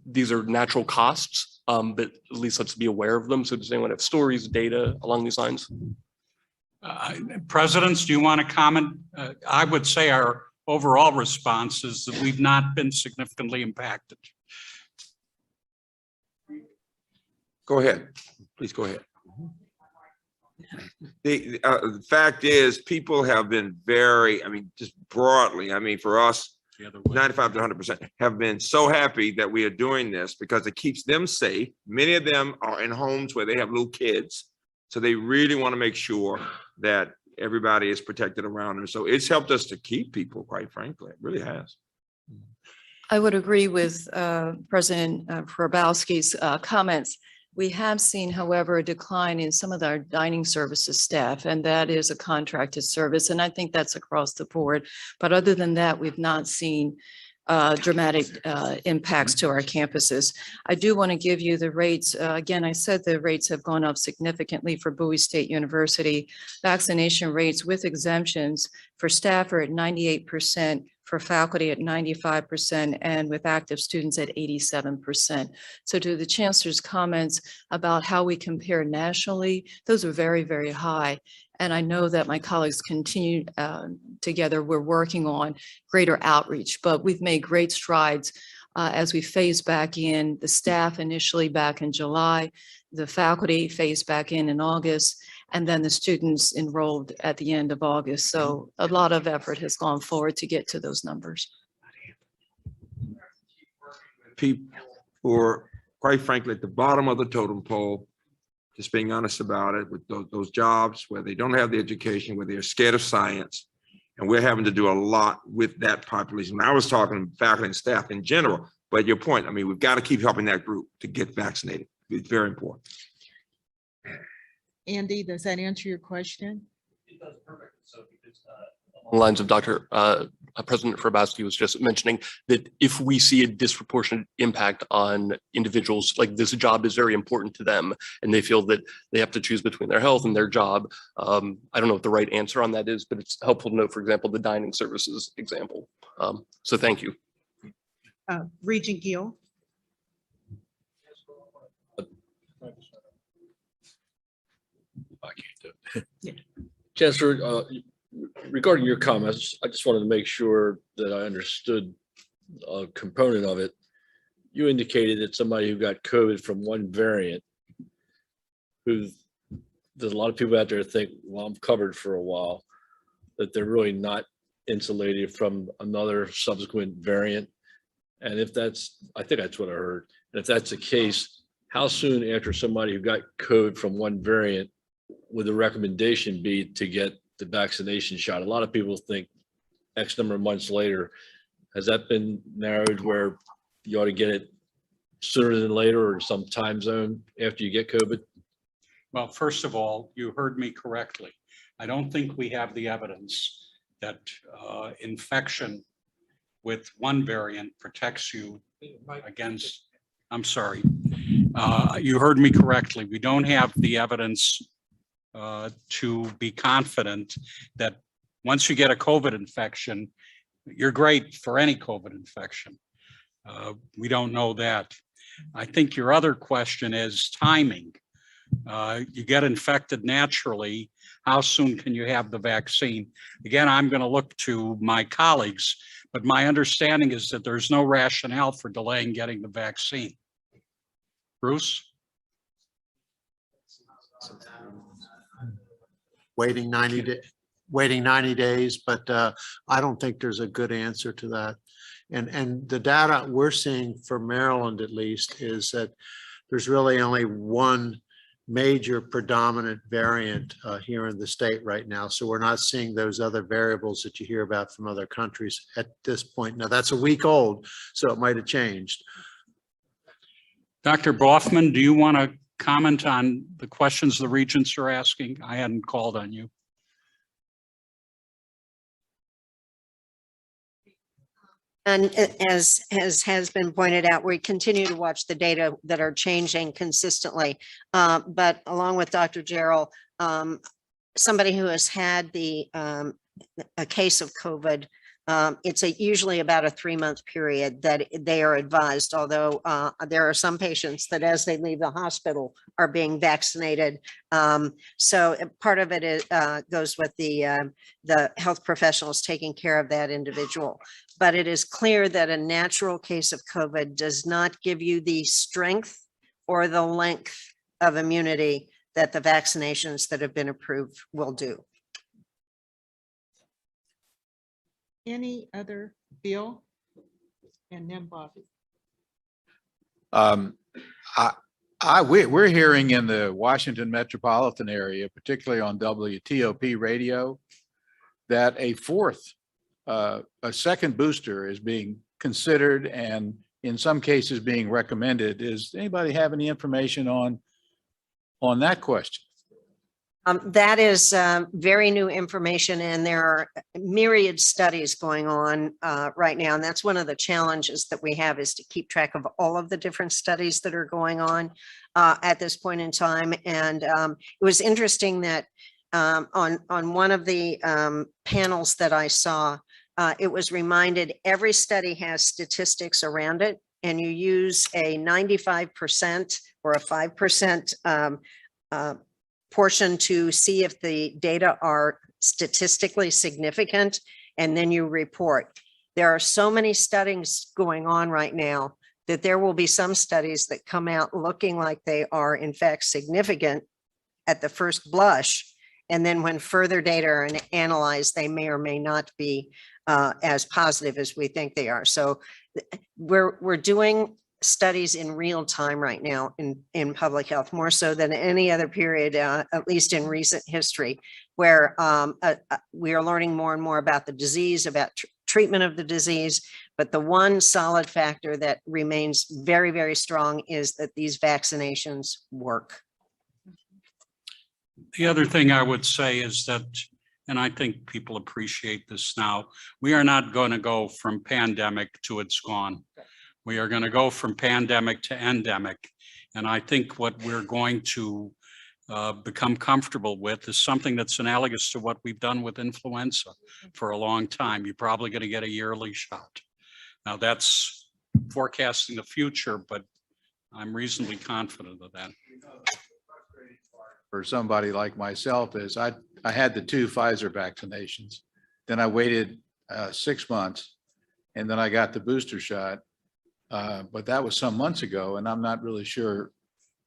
these are natural costs, but at least let's be aware of them. So does anyone have stories, data along these lines? Presidents, do you want to comment? I would say our overall response is that we've not been significantly impacted. Go ahead. Please go ahead. The fact is, people have been very, I mean, just broadly, I mean, for us, 95 to 100% have been so happy that we are doing this because it keeps them safe. Many of them are in homes where they have little kids. So they really want to make sure that everybody is protected around them. So it's helped us to keep people, quite frankly. It really has. I would agree with President Hrabowski's comments. We have seen, however, a decline in some of our dining services staff, and that is a contracted service. And I think that's across the board. But other than that, we've not seen dramatic impacts to our campuses. I do want to give you the rates. Again, I said the rates have gone up significantly for Bowie State University. Vaccination rates with exemptions for staff are at 98%, for faculty at 95%, and with active students at 87%. So to the Chancellor's comments about how we compare nationally, those are very, very high. And I know that my colleagues continue together, we're working on greater outreach, but we've made great strides as we phase back in the staff initially back in July, the faculty phased back in August, and then the students enrolled at the end of August. So a lot of effort has gone forward to get to those numbers. People who are, quite frankly, at the bottom of the totem pole, just being honest about it, with those jobs where they don't have the education, where they're scared of science. And we're having to do a lot with that population. I was talking faculty and staff in general, but your point, I mean, we've got to keep helping that group to get vaccinated. It's very important. Andy, does that answer your question? It does, perfect. So because lines of Dr. President Hrabowski was just mentioning, that if we see a disproportionate impact on individuals, like this job is very important to them and they feel that they have to choose between their health and their job. I don't know what the right answer on that is, but it's helpful to know, for example, the dining services example. So thank you. Regent Gill. I can't do it. Chancellor, regarding your comments, I just wanted to make sure that I understood a component of it. You indicated that somebody who got COVID from one variant, there's a lot of people out there think, well, I'm covered for a while, that they're really not insulated from another subsequent variant. And if that's, I think that's what I heard. And if that's the case, how soon after somebody who got COVID from one variant would the recommendation be to get the vaccination shot? A lot of people think X number of months later. Has that been narrowed where you ought to get it sooner than later, or some time zone after you get COVID? Well, first of all, you heard me correctly. I don't think we have the evidence that infection with one variant protects you against, I'm sorry. You heard me correctly. We don't have the evidence to be confident that once you get a COVID infection, you're great for any COVID infection. We don't know that. I think your other question is timing. You get infected naturally. How soon can you have the vaccine? Again, I'm going to look to my colleagues, but my understanding is that there's no rationale for delaying getting the vaccine. Bruce? Waiting 90 days. waiting 90 days, but I don't think there's a good answer to that. And the data we're seeing for Maryland, at least, is that there's really only one major predominant variant here in the state right now. So we're not seeing those other variables that you hear about from other countries at this point. Now that's a week old, so it might have changed. Dr. Bloffman, do you want to comment on the questions the regents are asking? I hadn't called on you. And as has been pointed out, we continue to watch the data that are changing consistently. But along with Dr. Gerald, somebody who has had a case of COVID, it's usually about a 3-month period that they are advised, although there are some patients that as they leave the hospital are being vaccinated. So part of it goes with the health professionals taking care of that individual. But it is clear that a natural case of COVID does not give you the strength or the length of immunity that the vaccinations that have been approved will do. Any other, Bill? And then Bobby. We're hearing in the Washington metropolitan area, particularly on WTOP radio, that a second booster is being considered and in some cases being recommended. Does anybody have any information on that question? That is very new information, and there are myriad studies going on right now. And that's one of the challenges that we have, is to keep track of all of the different studies that are going on at this point in time. And it was interesting that on one of the panels that I saw, it was reminded every study has statistics around it, and you use a 95% or a 5% portion to see if the data are statistically significant, and then you report. There are so many studies going on right now that there will be some studies that come out looking like they are in fact significant at the first blush, and then when further data are analyzed, they may or may not be as positive as we think they are. So we're doing studies in real time right now in public health, more so than any other period, at least in recent history, where we are learning more and more about the disease, about treatment of the disease. But the one solid factor that remains very, very strong is that these vaccinations work. The other thing I would say is that, and I think people appreciate this now, we are not going to go from pandemic to it's gone. We are going to go from pandemic to endemic. And I think what we're going to become comfortable with is something that's analogous to what we've done with influenza for a long time. You're probably going to get a yearly shot. Now that's forecasting the future, but I'm reasonably confident of that. For somebody like myself is I had the 2 Pfizer vaccinations. Then I waited 6 months, and then I got the booster shot. But that was some months ago, and I'm not really sure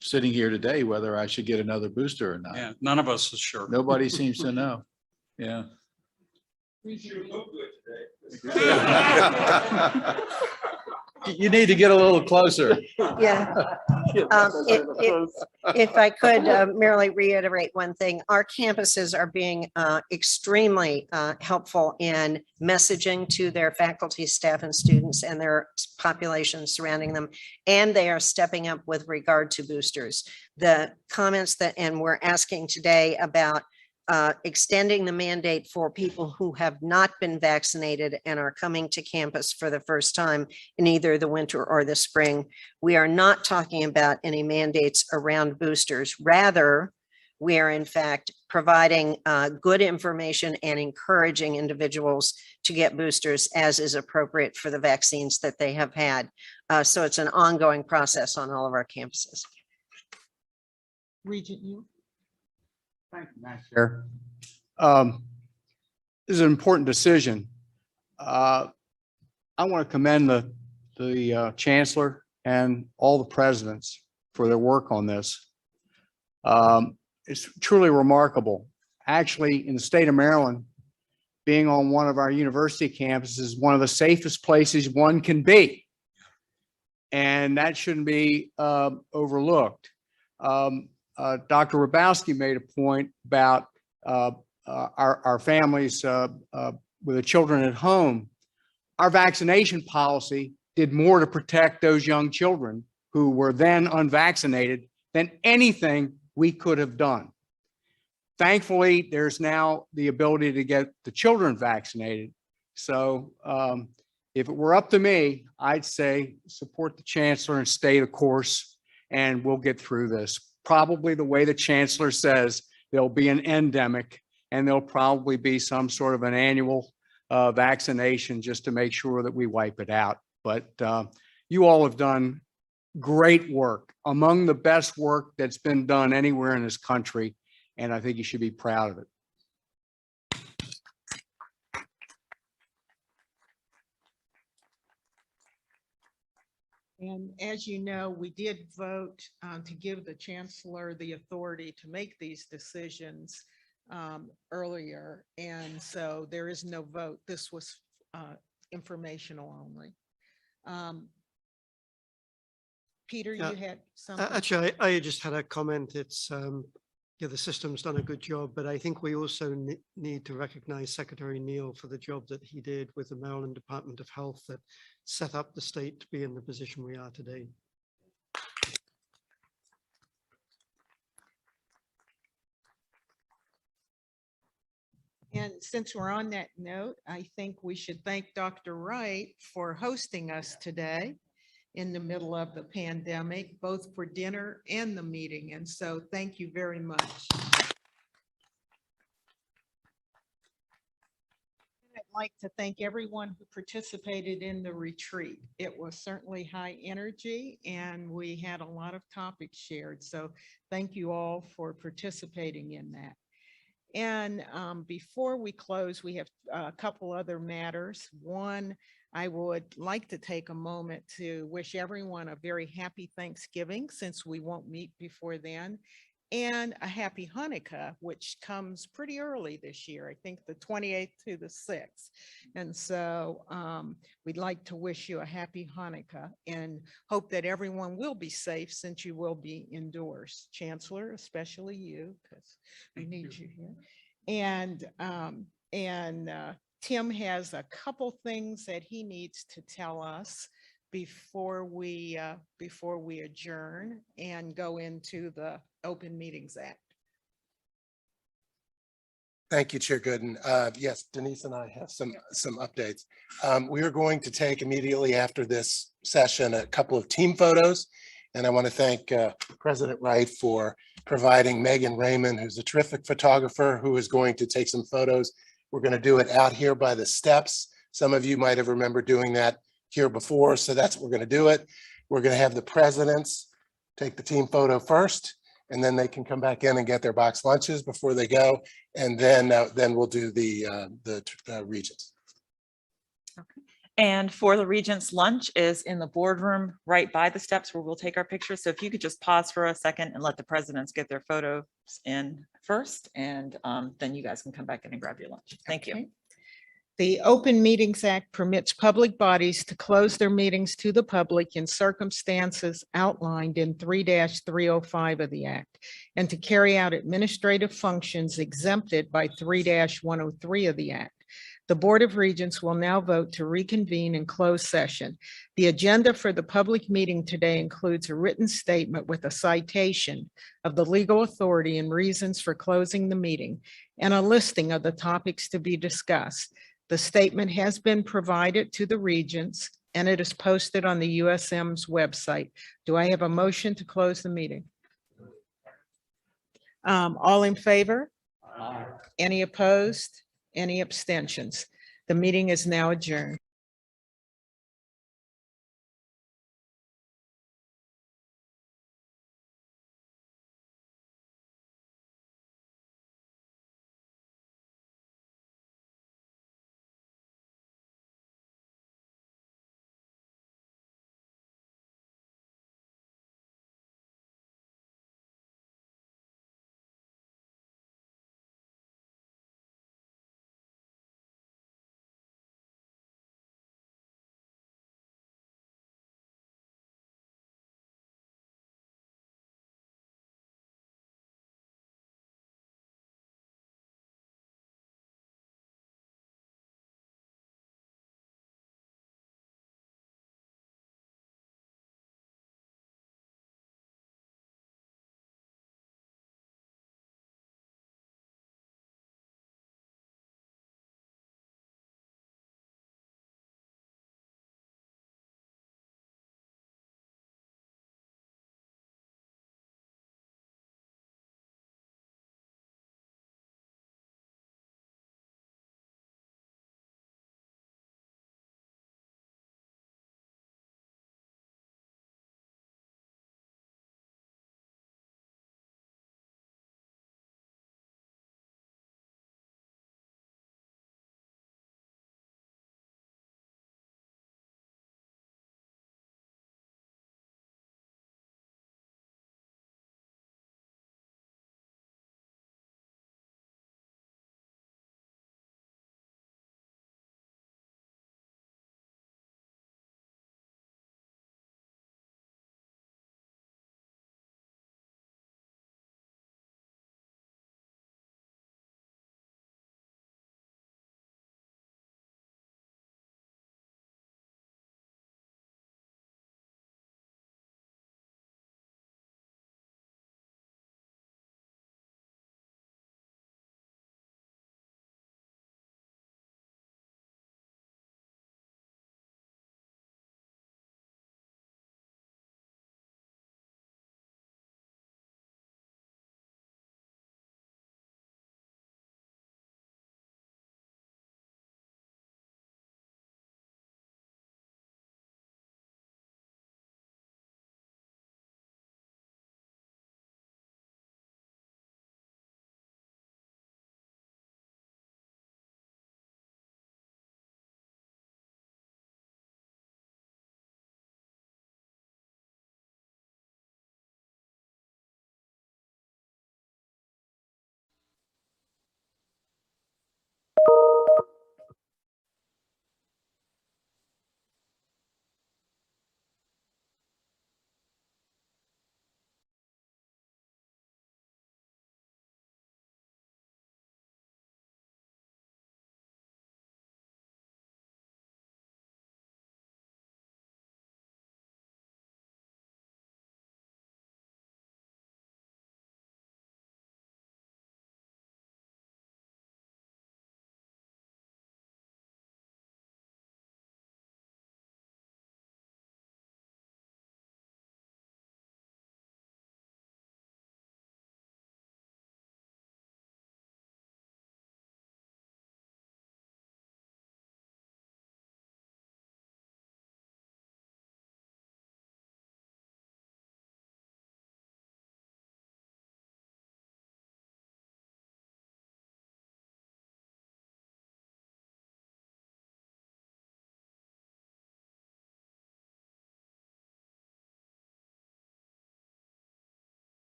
sitting here today whether I should get another booster or not. Yeah, none of us is sure. Nobody seems to know. Yeah. You need to get a little closer. Yeah. If I could merely reiterate one thing, our campuses are being extremely helpful in messaging to their faculty, staff, and students and their population surrounding them. And they are stepping up with regard to boosters. The comments that, and we're asking today about extending the mandate for people who have not been vaccinated and are coming to campus for the first time in either the winter or the spring. We are not talking about any mandates around boosters. Rather, we are in fact providing good information and encouraging individuals to get boosters as is appropriate for the vaccines that they have had. So it's an ongoing process on all of our campuses. Regent, you. Thank you, Madam Chair. This is an important decision. I want to commend the Chancellor and all the presidents for their work on this. It's truly remarkable actually in the state of Maryland, being on one of our university campuses is one of the safest places one can be. And that shouldn't be overlooked. Dr. Rabowski made a point about our families with the children at home. Our vaccination policy did more to protect those young children who were then unvaccinated than anything we could have done. Thankfully, there's now the ability to get the children vaccinated. So if it were up to me, I'd say support the chancellor and stay the course, and we'll get through this. Probably the way the chancellor says, there'll be an endemic, and there'll probably be some sort of an annual vaccination just to make sure that we wipe it out. But you all have done great work, among the best work that's been done anywhere in this country, and I think you should be proud of it. And as you know, we did vote to give the chancellor the authority to make these decisions earlier. And so there is no vote. This was informational only. Peter, you had something? Actually, I just had a comment. It's, yeah, the system's done a good job, but I think we also need to recognize Secretary Neal for the job that he did with the Maryland Department of Health that set up the state to be in the position we are today. And since we're on that note, I think we should thank Dr. Wright for hosting us today in the middle of the pandemic, both for dinner and the meeting. And so thank you very much. I'd like to thank everyone who participated in the retreat. It was certainly high energy and we had a lot of topics shared. So thank you all for participating in that. And before we close, we have a couple other matters. One, I would like to take a moment to wish everyone a very happy Thanksgiving, since we won't meet before then, and a happy Hanukkah, which comes pretty early this year, I think the 28th to the 6th. And so we'd like to wish you a happy Hanukkah and hope that everyone will be safe, since you will be indoors. Chancellor, especially you, because we need you here. And Tim has a couple things that he needs to tell us before we adjourn and go into the Open Meetings Act. Thank you, Chair Gooden. Yes, Denise and I have some updates. We are going to take immediately after this session a couple of team photos. And I want to thank President Wright for providing Megan Raymond, who's a terrific photographer, who is going to take some photos. We're going to do it out here by the steps. Some of you might have remembered doing that here before, so that's what we're going to do it. We're going to have the presidents take the team photo first, and then they can come back in and get their box lunches before they go, and then we'll do the Regents. Okay. And for the Regents, lunch is in the boardroom right by the steps where we'll take our pictures. So if you could just pause for a second and let the presidents get their photos in first, and then you guys can come back in and grab your lunch. Thank you. The Open Meetings Act permits public bodies to close their meetings to the public in circumstances outlined in 3-305 of the Act, and to carry out administrative functions exempted by 3-103 of the Act. The Board of Regents will now vote to reconvene in closed session. The agenda for the public meeting today includes a written statement with a citation of the legal authority and reasons for closing the meeting, and a listing of the topics to be discussed. The statement has been provided to the Regents, and it is posted on the USM's website. Do I have a motion to close the meeting? All in favor? Aye. Any opposed? Any abstentions? The meeting is now adjourned.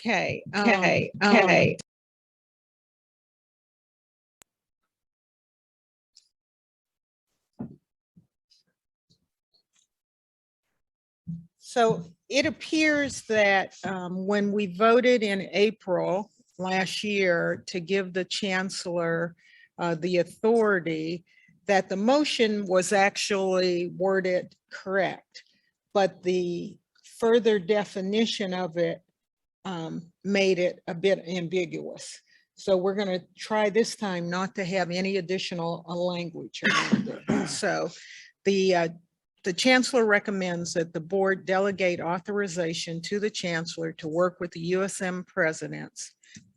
Okay. So it appears that when we voted in April last year to give the chancellor the authority, that the motion was actually worded correct, but the further definition of it made it a bit ambiguous. So we're going to try this time not to have any additional language around it. So the chancellor recommends that the board delegate authorization to the chancellor to work with the USM presidents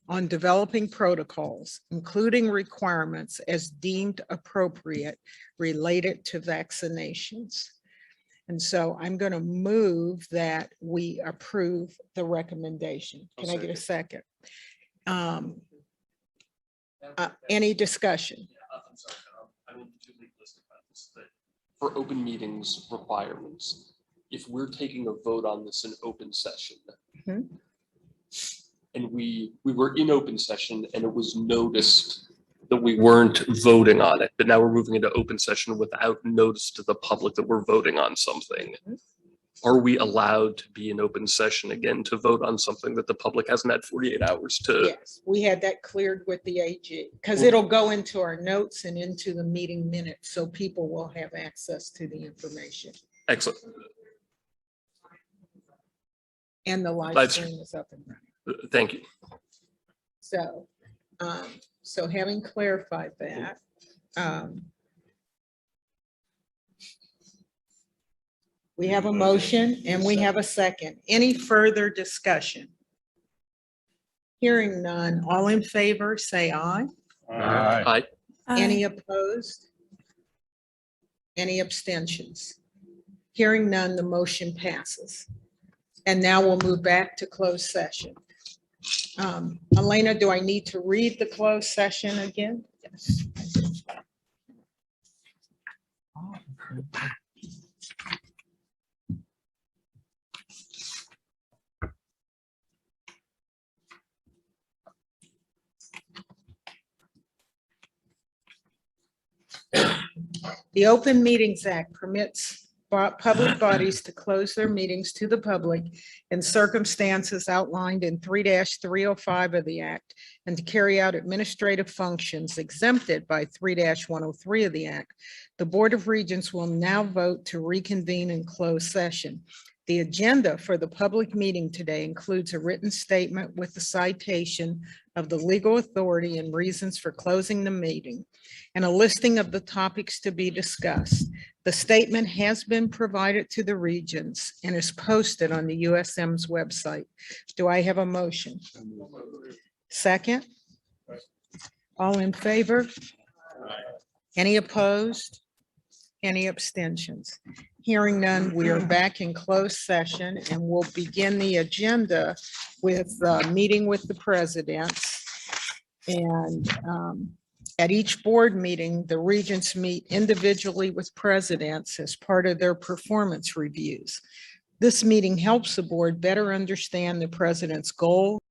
on developing protocols, including requirements as deemed appropriate related to vaccinations. And so I'm going to move that we approve the recommendation. Can I get a second? Any discussion? I'm sorry, I'm too legalistic about this, but for open meetings requirements, if we're taking a vote on this in open session, Mhm. and we were in open session and it was noticed that we weren't voting on it, but now we're moving into open session without notice to the public that we're voting on something. Are we allowed to be in open session again to vote on something that the public hasn't had 48 hours to? Yes, we had that cleared with the AG because it'll go into our notes and into the meeting minutes, so people will have access to the information. Excellent. And the live That's- stream is up and running. Thank you. So, so having clarified that, we have a motion and we have a second. Any further discussion? Hearing none, all in favor, say aye. Aye. Any opposed? Any abstentions? Hearing none, the motion passes. And now we'll move back to closed session. Elena, do I need to read the closed session again? Yes. The Open Meetings Act permits public bodies to close their meetings to the public in circumstances outlined in 3-305 of the Act and to carry out administrative functions exempted by 3-103 of the Act. The Board of Regents will now vote to reconvene in closed session. The agenda for the public meeting today includes a written statement with the citation of the legal authority and reasons for closing the meeting, and a listing of the topics to be discussed. The statement has been provided to the Regents and is posted on the USM's website. Do I have a motion? Second? All in favor? Any opposed? Any abstentions? Hearing none, we are back in closed session and we'll begin the agenda with meeting with the presidents. And at each board meeting, the Regents meet individually with presidents as part of their performance reviews. This meeting helps the board better understand the president's goals,